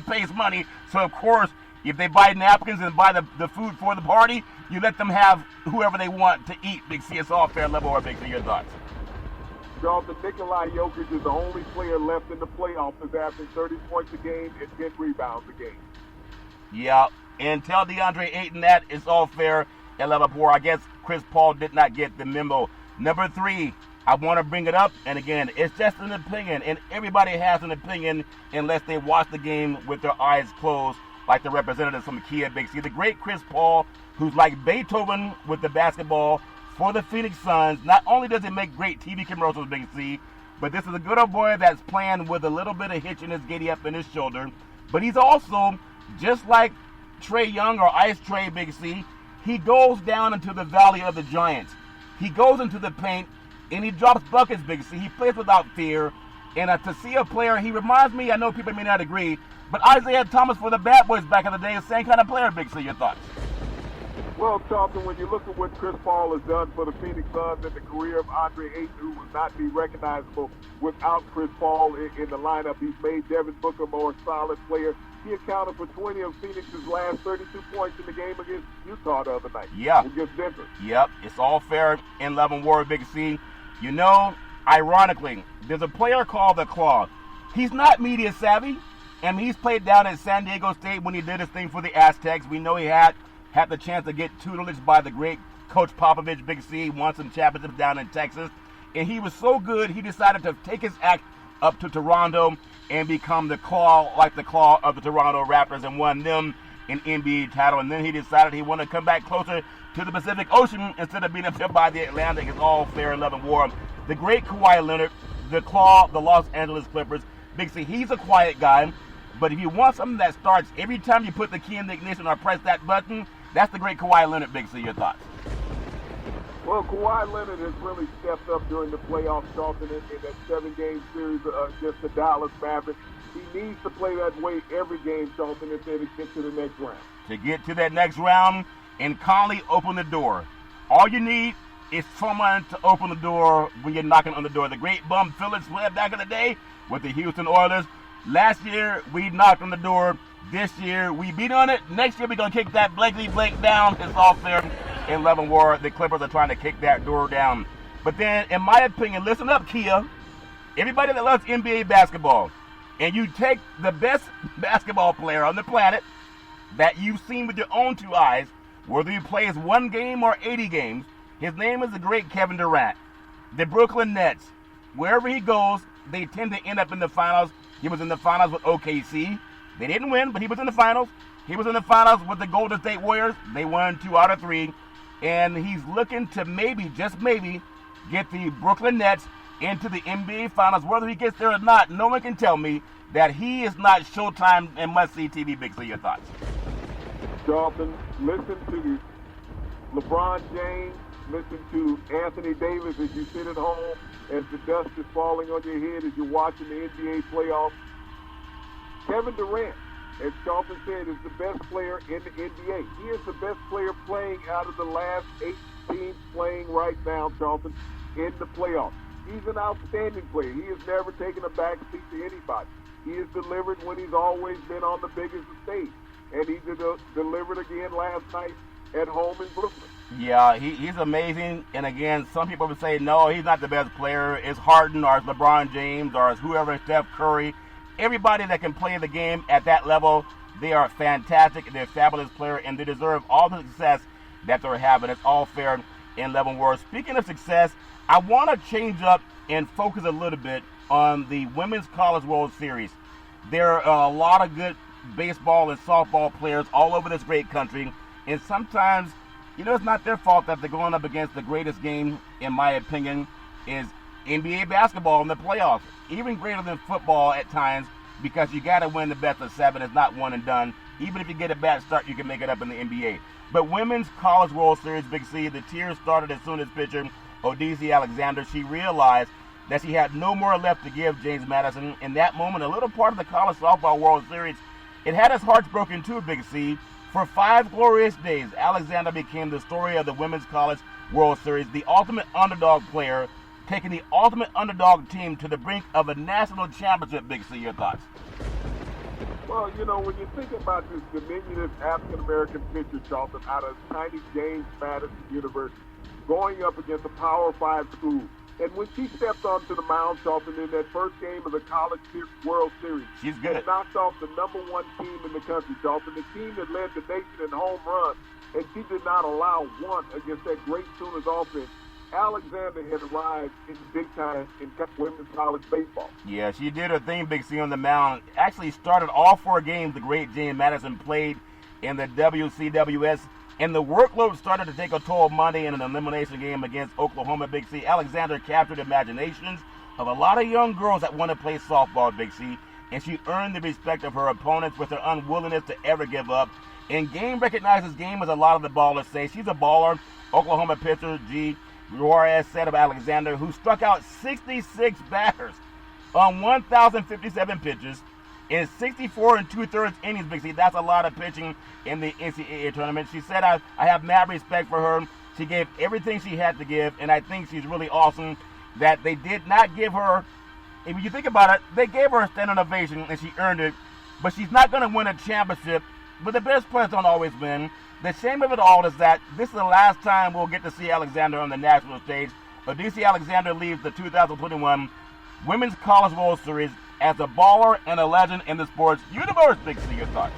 Speaker 2: pays money. So, of course, if they buy napkins and buy the food for the party, you let them have whoever they want to eat, Big C. It's all fair in Leavenworth, Big C. Your thoughts?
Speaker 3: Jonathan, Nikola Jokic is the only player left in the playoffs that's averaging 30 points a game and 10 rebounds a game.
Speaker 2: Yeah, and tell DeAndre Ayton that it's all fair at Leavenworth. I guess Chris Paul did not get the memo. Number 3, I want to bring it up, and again, it's just an opinion, and everybody has an opinion unless they watch the game with their eyes closed, like the representatives from Kia Big C. The great Chris Paul, who's like Beethoven with the basketball, for the Phoenix Suns. Not only does he make great TV commercials, Big C, but this is a good old boy that's playing with a little bit of hitch in his giddy up in his shoulder. But he's also, just like Trae Young or Ice Trae, Big C, he goes down into the valley of the giants. He goes into the paint, and he drops buckets, Big C. He plays without fear. And to see a player, he reminds me, I know people may not agree, but Isaiah Thomas for the Bad Boys back in the day is the same kind of player, Big C. Your thoughts?
Speaker 3: Well, Charlton, when you look at what Chris Paul has done for the Phoenix Suns and the career of Andre Ayton, who would not be recognizable without Chris Paul in the lineup, he's made Devin Booker a more solid player. He accounted for 20 of Phoenix's last 32 points in the game against Utah the other night.
Speaker 2: Yeah.
Speaker 3: Against Denver.
Speaker 2: Yep, it's all fair in Leavenworth, Big C. You know, ironically, there's a player called the Claw. He's not media savvy. I mean, he's played down at San Diego State when he did his thing for the Aztecs. We know he had the chance to get tutelage by the great Coach Popovich, Big C, won some championships down in Texas. And he was so good, he decided to take his act up to Toronto and become the claw of the Toronto Raptors and won them an NBA title. And then he decided he wanted to come back closer to the Pacific Ocean instead of being up here by the Atlantic. It's all fair in love and war. The great Kawhi Leonard, the claw, the Los Angeles Clippers. Big C, he's a quiet guy. But if you want something that starts every time you put the key in the ignition or press that button, that's the great Kawhi Leonard, Big C. Your thoughts?
Speaker 3: Well, Kawhi Leonard has really stepped up during the playoffs, Charlton, in that 7-game series against the Dallas Mavericks. He needs to play that way every game, Charlton, if they get to the next round.
Speaker 2: To get to that next round, and Conley open the door. All you need is someone to open the door when you're knocking on the door. The great Bum Phillips back in the day with the Houston Oilers. Last year, we knocked on the door This year, we beat on it. Next year, we're going to kick that Blakely Blake down. It's all fair. In Love and War, the Clippers are trying to kick that door down. But then, in my opinion, listen up, Kia. Everybody that loves NBA basketball, and you take the best basketball player on the planet that you've seen with your own two eyes, whether he plays one game or 80 games, his name is the great Kevin Durant. The Brooklyn Nets, wherever he goes, they tend to end up in the finals. He was in the finals with OKC. They didn't win, but he was in the finals. He was in the finals with the Golden State Warriors. They won 2 out of 3. And he's looking to maybe, just maybe, get the Brooklyn Nets into the NBA Finals. Whether he gets there or not, no one can tell me that he is not Showtime and must-see TV. Big C, your thoughts?
Speaker 3: Jonathan, listen to LeBron James, listen to Anthony Davis as you sit at home, as the dust is falling on your head as you're watching the NBA playoffs. Kevin Durant, as Charlton said, is the best player in the NBA. He is the best player playing out of the last 8 teams playing right now, Charlton, in the playoffs. He's an outstanding player. He has never taken a back seat to anybody. He has delivered when he's always been on the biggest stage. And he delivered again last night at home in Brooklyn.
Speaker 2: Yeah, he's amazing. And again, some people would say, no, he's not the best player. It's Horton or it's LeBron James or it's whoever, Steph Curry. Everybody that can play the game at that level, they are fantastic. They're a fabulous player, and they deserve all the success that they're having. It's all fair in Love and War. Speaking of success, I want to change up and focus a little bit on the Women's College World Series. There are a lot of good baseball and softball players all over this great country, and sometimes, it's not their fault that they're going up against the greatest game, in my opinion, is NBA basketball in the playoffs. Even greater than football at times, because you got to win the best of 7. It's not one and done. Even if you get a bad start, you can make it up in the NBA. But Women's College World Series, Big C, the tears started as soon as pitcher Odisi Alexander, she realized that she had no more left to give James Madison. In that moment, a little part of the College Softball World Series, it had his hearts broken too, Big C. For 5 glorious days, Alexander became the story of the Women's College World Series, the ultimate underdog player, taking the ultimate underdog team to the brink of a national championship. Big C, your thoughts?
Speaker 3: Well, when you think about this diminutive African-American pitcher, Charlton, out of tiny James Madison University, going up against a Power 5 school, and when she stepped onto the mound, Charlton, in that first game of the College World Series,
Speaker 2: she's good.
Speaker 3: She knocked off the #1 team in the country, Charlton, the team that led the nation in home runs, and she did not allow one against that great Sooners offense. Alexander had arrived in big time in women's college baseball.
Speaker 2: Yeah, she did her thing, Big C, on the mound. Actually started all 4 games the great James Madison played in the WCWS, and the workload started to take a toll Monday in an elimination game against Oklahoma. Big C, Alexander captured imaginations of a lot of young girls that want to play softball, Big C, and she earned the respect of her opponents with her unwillingness to ever give up. And game recognizes game, as a lot of the ballers say. She's a baller. Oklahoma pitcher G. Juarez said of Alexander, who struck out 66 batters on 1,057 pitches in 64 2/3 innings, Big C. That's a lot of pitching in the NCAA tournament. She said, I have mad respect for her. She gave everything she had to give, and I think she's really awesome that they did not give her, if you think about it, they gave her a standing ovation, and she earned it, but she's not going to win a championship. But the best players don't always win. The shame of it all is that this is the last time we'll get to see Alexander on the national stage. Odisi Alexander leaves the 2021 Women's College World Series as a baller and a legend in the sports universe. Big C, your thoughts?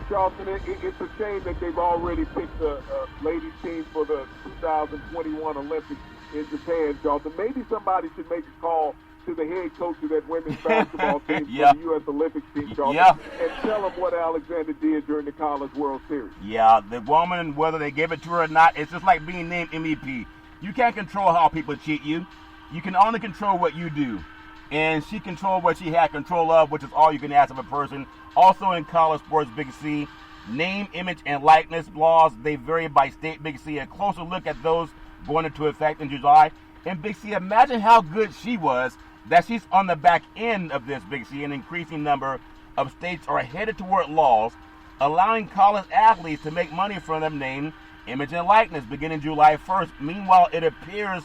Speaker 3: Charlton, it's a shame that they've already picked the ladies team for the 2021 Olympics in Japan, Charlton. Maybe somebody should make a call to the head coach of that women's basketball team for the U.S. Olympics team, Charlton, and tell them what Alexander did during the College World Series. Yeah,
Speaker 2: the woman, whether they give it to her or not, it's just like being named MVP. You can't control how people cheat you. You can only control what you do. And she controlled what she had control of, which is all you can ask of a person. Also in college sports, Big C, name, image, and likeness laws, they vary by state, Big C. A closer look at those going into effect in July. And Big C, imagine how good she was that she's on the back end of this, Big C. An increasing number of states are headed toward laws allowing college athletes to make money from their name, image, and likeness beginning July 1st. Meanwhile, it appears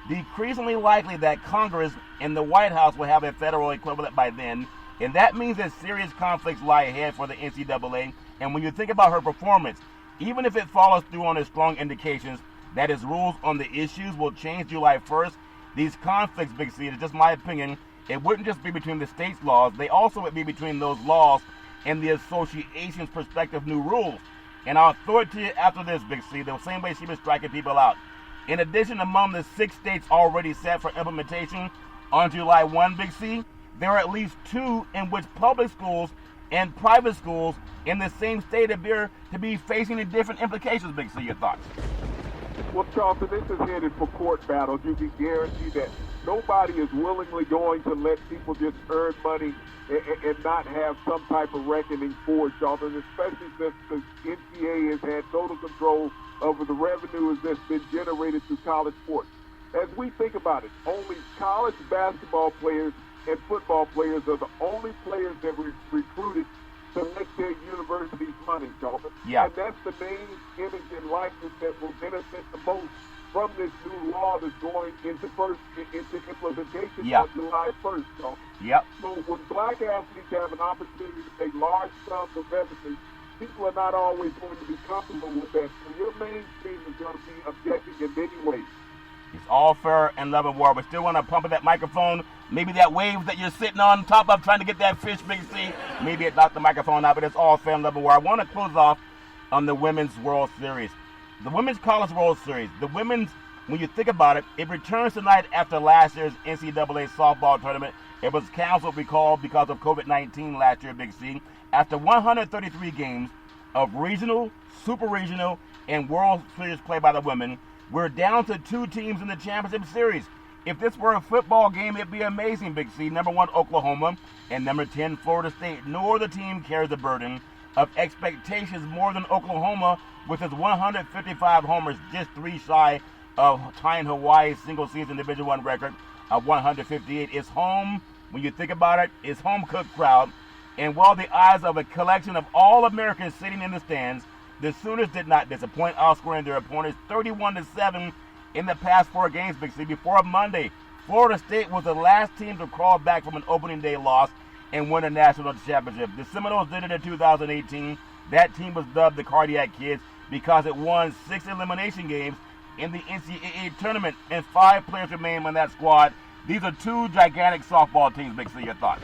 Speaker 2: decreasingly likely that Congress and the White House will have a federal equivalent by then. And that means that serious conflicts lie ahead for the NCAA. And when you think about her performance, even if it follows through on the strong indications that its rules on the issues will change July 1st, these conflicts, Big C, it's just my opinion, it wouldn't just be between the state's laws, they also would be between those laws and the association's prospective new rules. And I'll throw it to you after this, Big C, the same way she was striking people out. In addition, among the 6 states already set for implementation on July 1, Big C, there are at least 2 in which public schools and private schools in the same state appear to be facing different implications, Big C. Your thoughts?
Speaker 3: Well, Charlton, this is headed for court battles. You can guarantee that nobody is willingly going to let people just earn money and not have some type of reckoning for it, Charlton, especially since the NCAA has had total control over the revenue that's been generated through college sports. As we think about it, only college basketball players and football players are the only players that were recruited to make their universities money, Charlton.
Speaker 2: Yeah.
Speaker 3: And that's the main image and likeness that will benefit the most from this new law that's going into implementation on July 1st, Charlton.
Speaker 2: Yep.
Speaker 3: So when black athletes have an opportunity to make large sums of revenue, people are not always going to be comfortable with that. So your mainstream is going to be objecting in many ways.
Speaker 2: It's all fair and love and war, but still want to pump at that microphone. Maybe that wave that you're sitting on top of trying to get that fish, Big C. Maybe it knocked the microphone out, but it's all fair and love and war. I want to close off on the Women's World Series. The Women's College World Series. The women's, when you think about it, it returns tonight after last year's NCAA softball tournament. It was canceled, recall, because of COVID-19 last year, Big C. After 133 games of regional, super regional, and World Series play by the women, we're down to 2 teams in the championship series. If this were a football game, it'd be amazing, Big C. Number 1, Oklahoma, and number 10, Florida State. No other team carries the burden of expectations more than Oklahoma, with its 155 homers, just 3 shy of tying Hawaii's single-season Division I record of 158. It's home, when you think about it, it's home-cooked crowd. And while the eyes of a collection of all Americans sitting in the stands, the Sooners did not disappoint, outscoring their opponents 31-7 in the past 4 games, Big C. Before Monday, Florida State was the last team to crawl back from an opening day loss and win a national championship. The Seminoles did it in 2018. That team was dubbed the Cardiac Kids because it won 6 elimination games in the NCAA tournament, and 5 players remain on that squad. These are 2 gigantic softball teams, Big C. Your thoughts?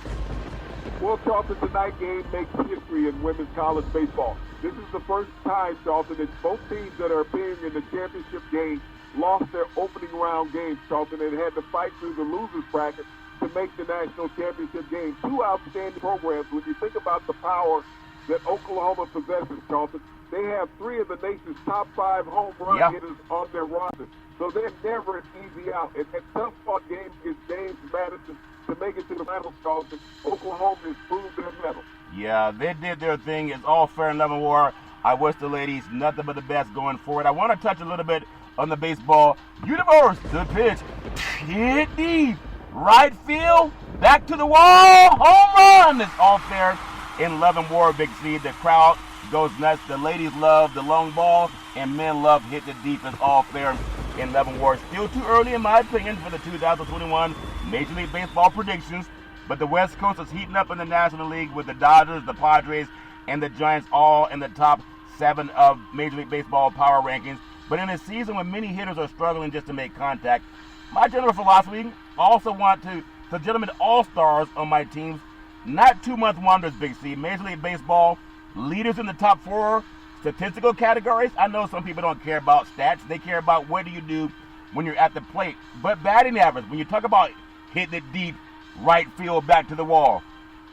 Speaker 3: Well, Charlton, tonight's game makes history in women's college baseball. This is the first time, Charlton, that both teams that are appearing in the championship game lost their opening round games, Charlton, and had to fight through the losers bracket to make the national championship game. 2 outstanding programs. When you think about the power that Oklahoma possesses, Charlton, they have 3 of the nation's top 5 home run hitters on their roster. So they're never an easy out. And that tough fought game is James Madison to make it to the finals, Charlton. Oklahoma has proved their mettle.
Speaker 2: Yeah, they did their thing. It's all fair and love and war. I wish the ladies nothing but the best going forward. I want to touch a little bit on the baseball universe. The pitch hit deep. Right field, back to the wall, home run. It's all fair in love and war, Big C. The crowd goes nuts. The ladies love the long ball, and men love hitting it deep. It's all fair in love and war. Still too early, in my opinion, for the 2021 Major League Baseball predictions. But the West Coast is heating up in the National League with the Dodgers, the Padres, and the Giants all in the top 7 of Major League Baseball power rankings. But in a season when many hitters are struggling just to make contact, my general philosophy, I also want to legitimate all-stars on my teams, not 2-month wonders, Big C. Major League Baseball, leaders in the top 4 statistical categories. I know some people don't care about stats. They care about what do you do when you're at the plate. But batting average, when you talk about hitting it deep, right field, back to the wall.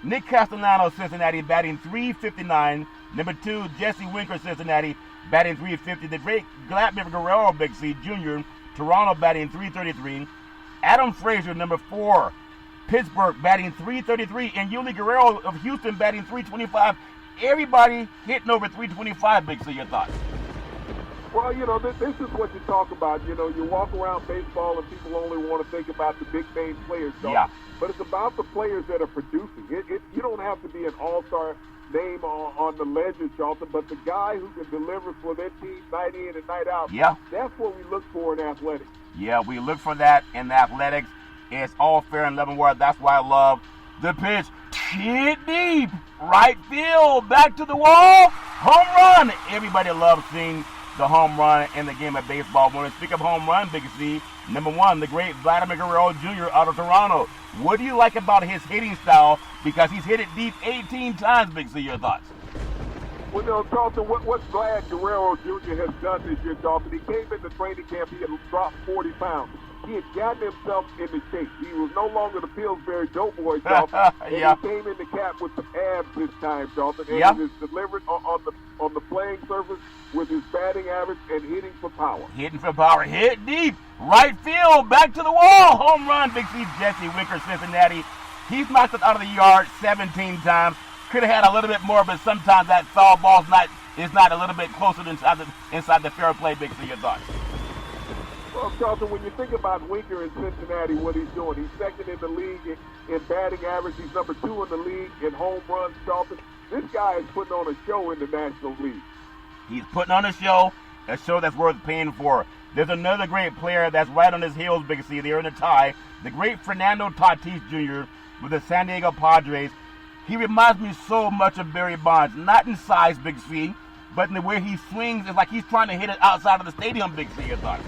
Speaker 2: Nick Castellano, Cincinnati, batting .359. Number 2, Jesse Winker, Cincinnati, batting .350. The great Vladimir Guerrero, Big C, Jr., Toronto, batting .333. Adam Frazier, number 4, Pittsburgh, batting .333. And Yuli Guerrero of Houston, batting .325. Everybody hitting over .325, Big C. Your thoughts?
Speaker 3: Well, you know, this is what you talk about. You know, you walk around baseball and people only want to think about the big-name players. Yeah. But it's about the players that are producing. You don't have to be an all-star name on the ledger, Charlton, but the guy who can deliver for their team night in and night out, that's what we look for in athletics.
Speaker 2: Yeah, we look for that in athletics. It's all fair and love and war. That's why I love the pitch. Hit deep, right field, back to the wall, home run. Everybody loves seeing the home run in the game of baseball. When we speak of home run, Big C, number one, the great Vladimir Guerrero Jr. out of Toronto. What do you like about his hitting style? Because he's hit it deep 18 times, Big C. Your thoughts?
Speaker 3: Well, you know, Charlton, what's glad Guerrero Jr. has done this year, Charlton, he came into training camp, he had dropped 40 pounds. He had gotten himself into shape. He was no longer the Pillsbury Doughboy, Charlton.
Speaker 2: Yeah.
Speaker 3: He came in the cap with some abs this time, Charlton. And
Speaker 2: Yep.
Speaker 3: he was delivered on the playing surface with his batting average and hitting for power.
Speaker 2: Hitting for power, hit deep, right field, back to the wall, home run. Big C, Jesse Winker, Cincinnati. He's knocked it out of the yard 17 times. Could have had a little bit more, but sometimes that foul ball's is not a little bit closer than inside the fair play. Big C, your thoughts?
Speaker 3: Well, Charlton, when you think about Winker in Cincinnati, what he's doing, he's second in the league in batting average. He's number 2 in the league in home runs, Charlton. This guy is putting on a show in the National League.
Speaker 2: He's putting on a show that's worth paying for. There's another great player that's right on his heels, Big C. They're in a tie. The great Fernando Tatis Jr. with the San Diego Padres. He reminds me so much of Barry Bonds. Not in size, Big C, but in the way he swings. It's like he's trying to hit it outside of the stadium, Big C, your thoughts?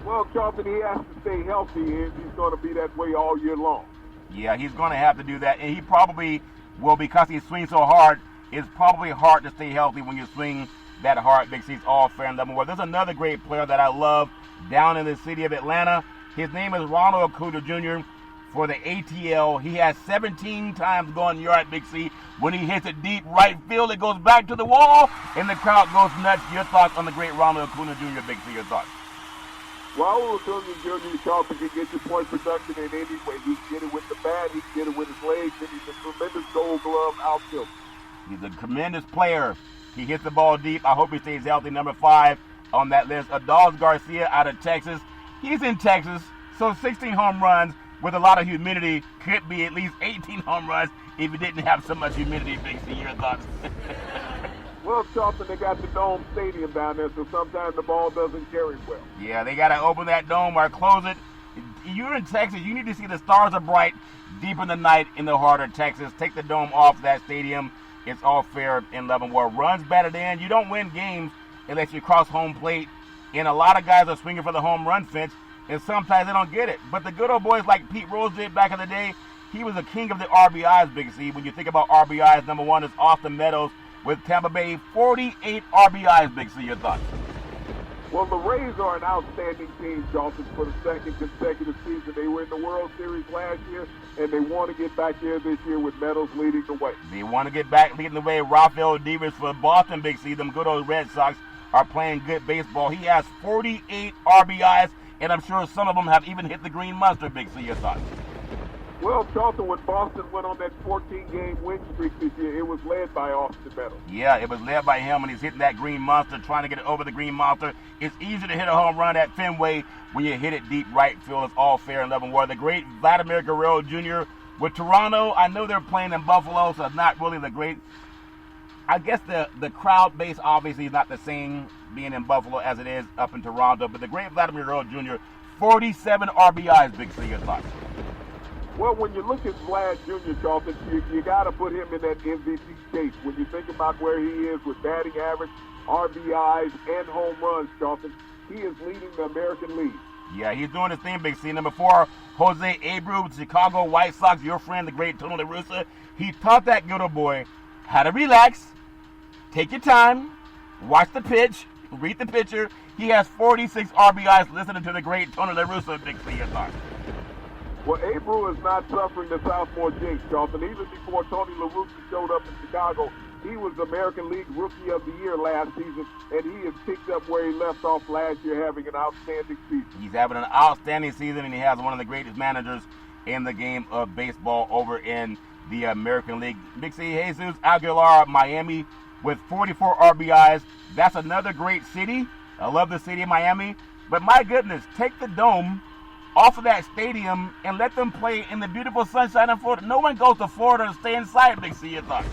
Speaker 3: Well, Charlton, he has to stay healthy, and he's going to be that way all year long.
Speaker 2: Yeah, he's going to have to do that, and he probably will, because he swings so hard. It's probably hard to stay healthy when you swing that hard, Big C. It's all fair and level. Well, there's another great player that I love down in the city of Atlanta. His name is Ronald Acuna Jr. for the ATL. He has 17 times gone yard, Big C. When he hits it deep right field, it goes back to the wall, and the crowd goes nuts. Your thoughts on the great Ronald Acuna Jr., Big C? Your thoughts?
Speaker 3: Raul Acuna Jr. Charlton can get your point production in any way. He can get it with the bat, he can get it with his legs, and he's a tremendous Gold Glove outfielder.
Speaker 2: He's a tremendous player. He hits the ball deep. I hope he stays healthy. Number 5 on that list, Adolfo Garcia out of Texas. He's in Texas, so 16 home runs with a lot of humidity could be at least 18 home runs if he didn't have so much humidity, Big C. Your thoughts?
Speaker 3: Well, Charlton, they got the Dome Stadium down there, so sometimes the ball doesn't carry well.
Speaker 2: Yeah, they got to open that dome or close it. You're in Texas. You need to see the stars are bright deep in the night in the heart of Texas. Take the dome off that stadium. It's all fair and level. Where runs batted in, you don't win games unless you cross home plate. And a lot of guys are swinging for the home run fence, and sometimes they don't get it. But the good old boys like Pete Rose did back in the day, he was the king of the RBIs, Big C. When you think about RBIs, number 1 is Austin Meadows with Tampa Bay, 48 RBIs, Big C. Your thoughts?
Speaker 3: Well, the Rays are an outstanding team, Charlton, for the second consecutive season. They were in the World Series last year, and they want to get back there this year with Meadows leading the way.
Speaker 2: They want to get back leading the way. Rafael Devers for Boston, Big C. Them good old Red Sox are playing good baseball. He has 48 RBIs, and I'm sure some of them have even hit the green monster, Big C. Your thoughts?
Speaker 3: Well, Charlton, when Boston went on that 14-game win streak this year, it was led by Austin Meadows.
Speaker 2: Yeah, it was led by him, and he's hitting that green monster, trying to get it over the green monster. It's easy to hit a home run at Fenway when you hit it deep right field. It's all fair and level. Where the great Vladimir Guerrero Jr. with Toronto, I know they're playing in Buffalo, so it's not really the great. I guess the crowd base obviously is not the same being in Buffalo as it is up in Toronto, but the great Vladimir Guerrero Jr., 47 RBIs, Big C. Your thoughts?
Speaker 3: Well, when you look at Vlad Jr., Charlton, you got to put him in that MVP chase. When you think about where he is with batting average, RBIs, and home runs, Charlton, he is leading the American League.
Speaker 2: Yeah, he's doing his thing, Big C. Number 4, Jose Abreu, Chicago White Sox, your friend, the great Tony La Russa. He taught that good old boy how to relax, take your time, watch the pitch, read the pitcher. He has 46 RBIs listening to the great Tony La Russa, Big C. Your thoughts?
Speaker 3: Well, Abreu is not suffering the sophomore jinx, Charlton. Even before Tony La Russa showed up in Chicago, he was the American League Rookie of the Year last season, and he has picked up where he left off last year, having an outstanding season.
Speaker 2: He's having an outstanding season, and he has one of the greatest managers in the game of baseball over in the American League. Big C, Jesus Aguilar, Miami, with 44 RBIs. That's another great city. I love the city of Miami. But my goodness, take the dome off of that stadium and let them play in the beautiful sunshine in Florida. No one goes to Florida to stay inside, Big C. Your thoughts?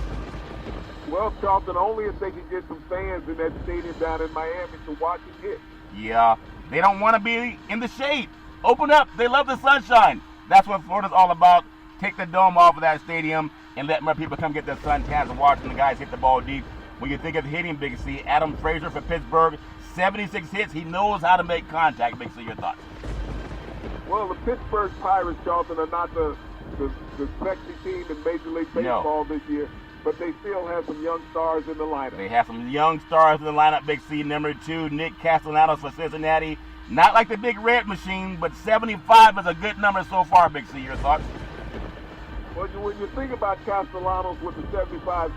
Speaker 3: Well, Charlton, only if they can get some fans in that stadium down in Miami to watch it hit.
Speaker 2: Yeah, they don't want to be in the shade. Open up. They love the sunshine. That's what Florida's all about. take the dome off of that stadium and let more people come get their suntans and watching the guys hit the ball deep. When you think of hitting, Big C, Adam Frazier for Pittsburgh, 76 hits. He knows how to make contact. Big C, your thoughts?
Speaker 3: Well, the Pittsburgh Pirates, Charlton, are not the sexy team in Major League Baseball this year, but they still have some young stars in the lineup.
Speaker 2: They have some young stars in the lineup, Big C. Number 2, Nick Castellanos for Cincinnati. Not like the big red machine, but 75 is a good number so far, Big C. Your thoughts?
Speaker 3: Well, when you think about Castellanos with the 75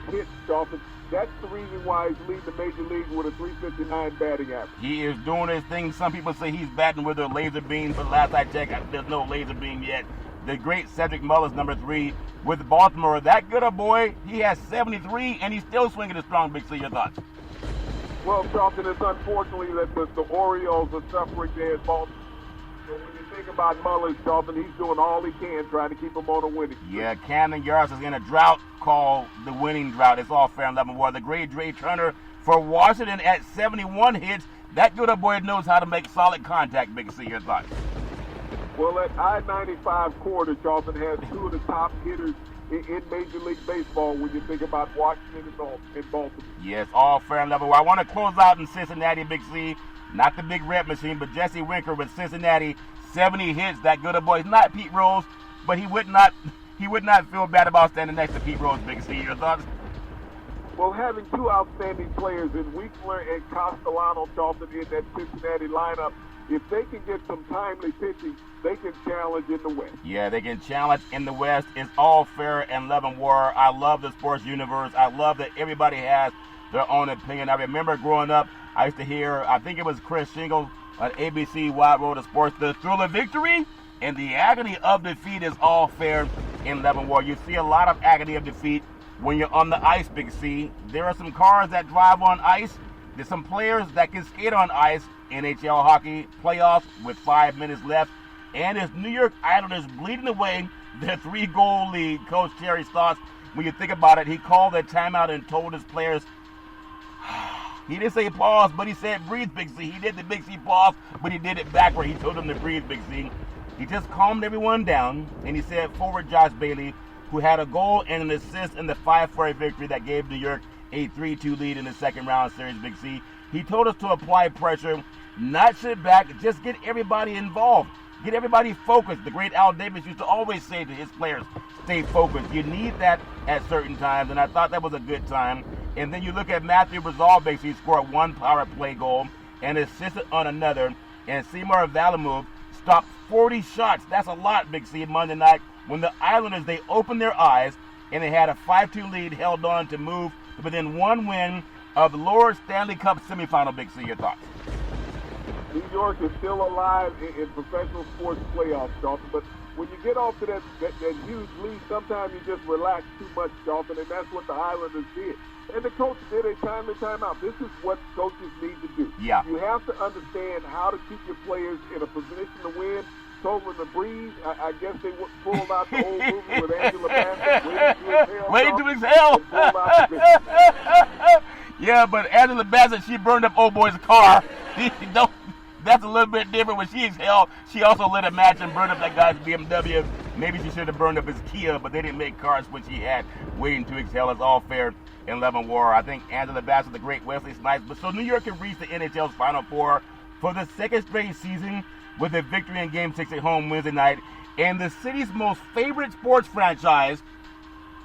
Speaker 3: hits, Charlton, that's the reason why he's leading the Major League with a 359 batting average.
Speaker 2: He is doing his thing. Some people say he's batting with a laser beam, but last I checked, there's no laser beam yet. The great Cedric Mullins, number 3, with Baltimore. That good a boy, he has 73, and he's still swinging it strong, Big C. Your thoughts?
Speaker 3: Well, Charlton, it's unfortunately that the Orioles are suffering there at Baltimore. So when you think about Mullins, Charlton, he's doing all he can trying to keep him on a winning streak.
Speaker 2: Yeah, Camden Yards is in a drought called the winning drought. It's all fair and level war. The great Dre Turner for Washington at 71 hits. That good old boy knows how to make solid contact, Big C. Your thoughts?
Speaker 3: Well, that I-95 corridor, Charlton, has 2 of the top hitters in Major League Baseball when you think about Washington and Baltimore.
Speaker 2: Yes, all fair and level war. I want to close out in Cincinnati, Big C. Not the big red machine, but Jesse Winker with Cincinnati, 70 hits. That good a boy. He's not Pete Rose, but he would not feel bad about standing next to Pete Rose, Big C. Your thoughts?
Speaker 3: Well, having 2 outstanding players in Winkler and Castellano, Charlton, in that Cincinnati lineup, if they can get some timely pitching, they can challenge in the West.
Speaker 2: Yeah, they can challenge in the West. It's all fair and love and war. I love the sports universe. I love that everybody has their own opinion. I remember growing up, I used to hear, I think it was Chris Shingle on ABC Wide World of Sports, the thrill of victory and the agony of defeat is all fair and love and war. You see a lot of agony of defeat when you're on the ice, Big C. There are some cars that drive on ice. There's some players that can skate on ice. NHL hockey playoffs with 5 minutes left. And it's New York Islanders bleeding away their 3-goal lead. Coach Terry Stotts, when you think about it, he called a timeout and told his players, he didn't say pause, but he said breathe, Big C. He did the Big C pause, but he did it backward. He told them to breathe, Big C. He just calmed everyone down, and he said forward Josh Bailey, who had a goal and an assist in the 5-4 victory that gave New York a 3-2 lead in the second round series, Big C. He told us to apply pressure, not sit back, just get everybody involved. Get everybody focused. The great Al Davis used to always say to his players, stay focused. You need that at certain times, and I thought that was a good time. And then you look at Matthew Barzal, basically scored 1 power play goal and assisted on another. And Seymour Valimov stopped 40 shots. That's a lot, Big C, Monday night when the Islanders, they opened their eyes and they had a 5-2 lead, held on to move to within 1 win of the Lord Stanley Cup semifinal, Big C. Your thoughts?
Speaker 3: New York is still alive in professional sports playoffs, Charlton, but when you get off to that huge lead, sometimes you just relax too much, Charlton, and that's what the Islanders did. And the coach did a timely timeout. This is what coaches need to do.
Speaker 2: Yeah.
Speaker 3: You have to understand how to keep your players in a position to win. Told them to breathe. I guess they pulled out the old movie with Angela Bassett,
Speaker 2: Waiting to exhale. Yeah, but Angela Bassett, she burned up old boy's car. That's a little bit different. When she exhaled, she also lit a match and burned up that guy's BMW. Maybe she should have burned up his Kia, but they didn't make cars when she had waiting to exhale. It's all fair in love and war. I think Angela Bassett, the great Wesley Snipes. But so New York can reach the NHL's Final Four for the second straight season with a victory in Game 6 at home Wednesday night. And the city's most favorite sports franchise,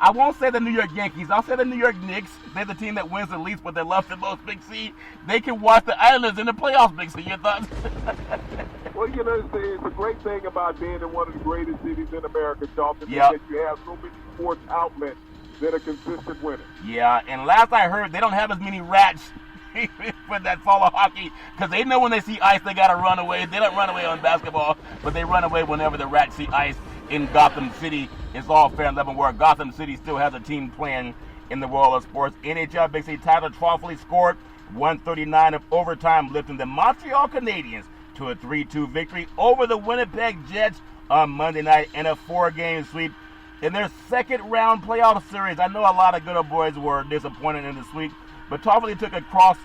Speaker 2: I won't say the New York Yankees, I'll say the New York Knicks. They're the team that wins the least, but they love the most, Big C. They can watch the Islanders in the playoffs, Big C. Your thoughts?
Speaker 3: Well, you know, it's a great thing about being in one of the greatest cities in America, Charlton,
Speaker 2: Yep.
Speaker 3: that you have so many sports outlets that are consistent winners.
Speaker 2: Yeah, and last I heard, they don't have as many rats for that fall of hockey because they know when they see ice, they got to run away. They don't run away on basketball, but they run away whenever the rats see ice in Gotham City. It's all fair and level where Gotham City still has a team playing in the world of sports. NHL Big C Tyler Toffoli scored 139 of overtime, lifting the Montreal Canadiens to a 3-2 victory over the Winnipeg Jets on Monday night in a 4-game sweep in their second-round playoff series. I know a lot of good old boys were disappointed in the sweep, but Toffoli took a cross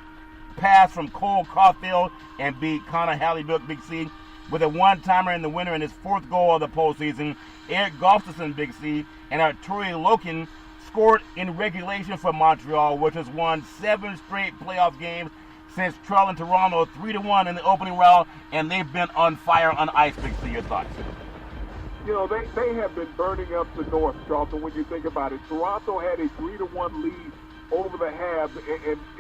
Speaker 2: pass from Cole Caulfield and beat Connor Halliburton, Big C. with a one-timer in the winner in his fourth goal of the postseason. Eric Gustafsson, Big C, and Arturi Loken scored in regulation for Montreal, which has won 7 straight playoff games since trailing Toronto 3-1 in the opening round, and they've been on fire on ice. Big C, your thoughts?
Speaker 3: You know, they have been burning up the North, Charlton, when you think about it. Toronto had a 3-1 lead over the Habs,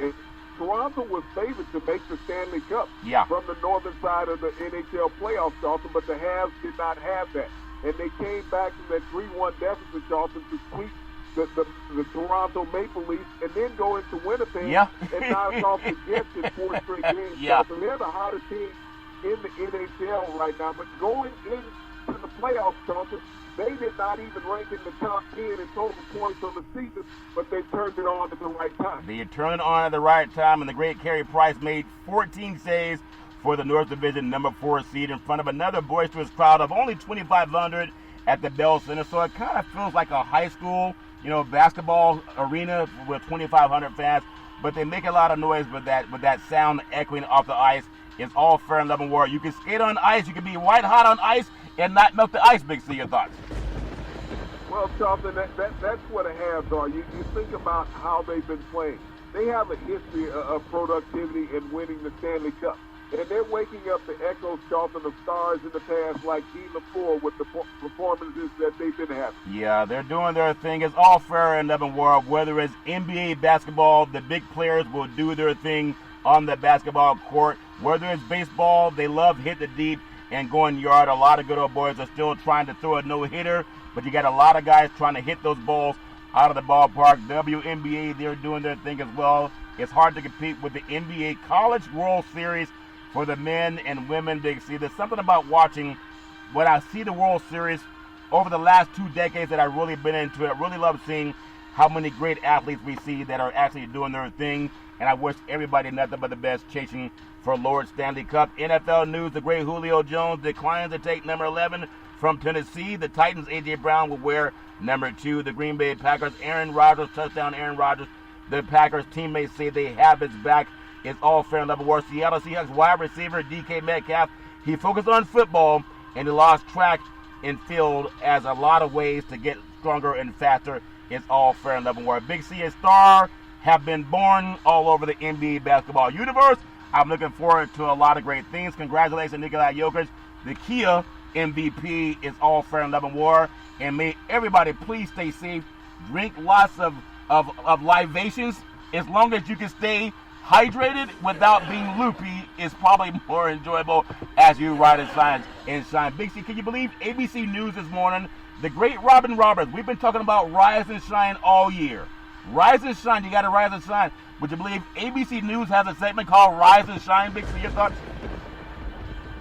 Speaker 3: and Toronto was favored to make the Stanley Cup from the northern side of the NHL playoffs, Charlton, but the Habs did not have that. And they came back from that 3-1 deficit, Charlton, to sweep the Toronto Maple Leafs and then go into Winnipeg and knock off the Jets in 4 straight games. Charlton, they're the hottest team in the NHL right now. But going into the playoffs, Charlton, they did not even rank in the top 10 in total points of the season, but they turned it on at the right time.
Speaker 2: They turned it on at the right time, and the great Carey Price made 14 saves for the North Division number 4 seed in front of another boisterous crowd of only 2,500 at the Bell Center. So it kind of feels like a high school, basketball arena with 2,500 fans, but they make a lot of noise with that sound echoing off the ice. It's all fair and love and war. You can skate on ice, you can be white hot on ice and not melt the ice. Big C, your thoughts?
Speaker 3: Well, Charlton, that's what the Habs are. You think about how they've been playing. They have a history of productivity and winning the Stanley Cup. And they're waking up the echoes, Charlton, of stars in the past like Dean LaFleur with the performances that they've been having. Yeah,
Speaker 2: they're doing their thing. It's all fair and love and war. Whether it's NBA basketball, the big players will do their thing on the basketball court. Whether it's baseball, they love hit the deep and going yard. A lot of good old boys are still trying to throw a no-hitter, but you got a lot of guys trying to hit those balls out of the ballpark. WNBA, they're doing their thing as well. It's hard to compete with the NBA College World Series for the men and women. Big C, there's something about watching when I see the World Series over the last 2 decades that I've really been into it. I really love seeing how many great athletes we see that are actually doing their thing, and I wish everybody nothing but the best chasing for Lord Stanley Cup. NFL news, the great Julio Jones declines to take number 11 from Tennessee. The Titans' A.J. Brown will wear number 2. The Green Bay Packers, Aaron Rodgers, touchdown Aaron Rodgers. The Packers teammates say they have his back. It's all fair and level war. Seattle Seahawks wide receiver DK Metcalf, he focused on football and he lost track in field as a lot of ways to get stronger and faster. It's all fair and level war. Big C, a star have been born all over the NBA basketball universe. I'm looking forward to a lot of great things. Congratulations, Nikola Jokic, the Kia MVP. It's all fair and level war. And may everybody please stay safe. Drink lots of libations. As long as you can stay hydrated without being loopy is probably more enjoyable as you ride and shine. Big C, can you believe ABC News this morning, the great Robin Roberts, we've been talking about rise and shine all year. Rise and shine, you got to rise and shine. Would you believe ABC News has a segment called Rise and Shine? Big C, your thoughts?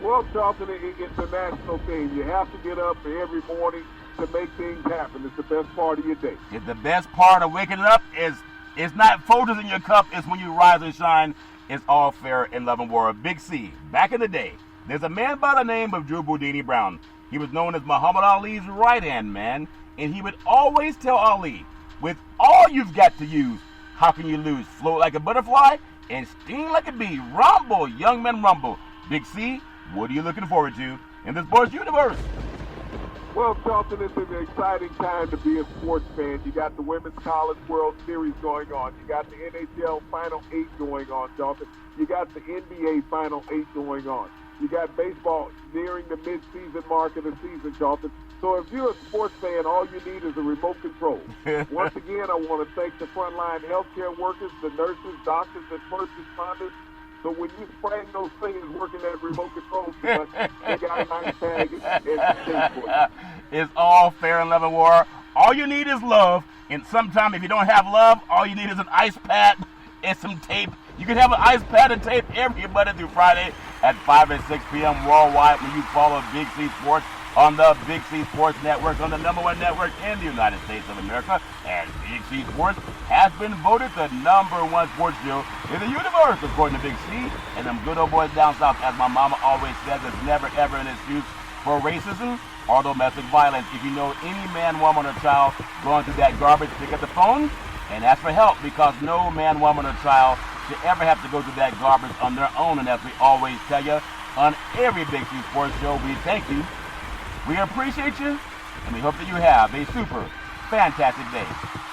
Speaker 3: Well, Charlton, it's a national thing. You have to get up every morning to make things happen. It's the best part of your day.
Speaker 2: It's the best part of waking up is it's not Folgers in your cup. It's when you rise and shine. It's all fair and love and war. Big C, back in the day, there's a man by the name of Drew Boudini Brown. He was known as Muhammad Ali's right-hand man, and he would always tell Ali, with all you've got to use, how can you lose? Float like a butterfly and sting like a bee. Rumble, young men, rumble. Big C, what are you looking forward to in this sports universe?
Speaker 3: Well, Charlton, it's an exciting time to be a sports fan. You got the Women's College World Series going on. You got the NHL Final 8 going on, Charlton. You got the NBA Final 8 going on. You got baseball nearing the mid-season mark of the season, Charlton. So if you're a sports fan, all you need is a remote control. Once again, I want to thank the frontline healthcare workers, the nurses, doctors, and first responders. So when you sprang those things working that remote control, they got a nice tag and
Speaker 2: it's all fair and love and war. All you need is love. And sometimes if you don't have love, all you need is an ice pad and some tape. You can have an ice pad and tape every Monday through Friday at 5 and 6 p.m. worldwide when you follow Big C Sports on the Big C Sports Network, on the #1 network in the United States of America. And Big C Sports has been voted the #1 sports show in the universe, according to Big C. And them good old boys down south, as my mama always says, is never ever an excuse for racism or domestic violence. If you know any man, woman, or child going through that garbage, pick up the phone and ask for help, because no man, woman, or child should ever have to go through that garbage on their own. And as we always tell you, on every Big C Sports Show. We thank you, we appreciate you, and we hope that you have a super fantastic day.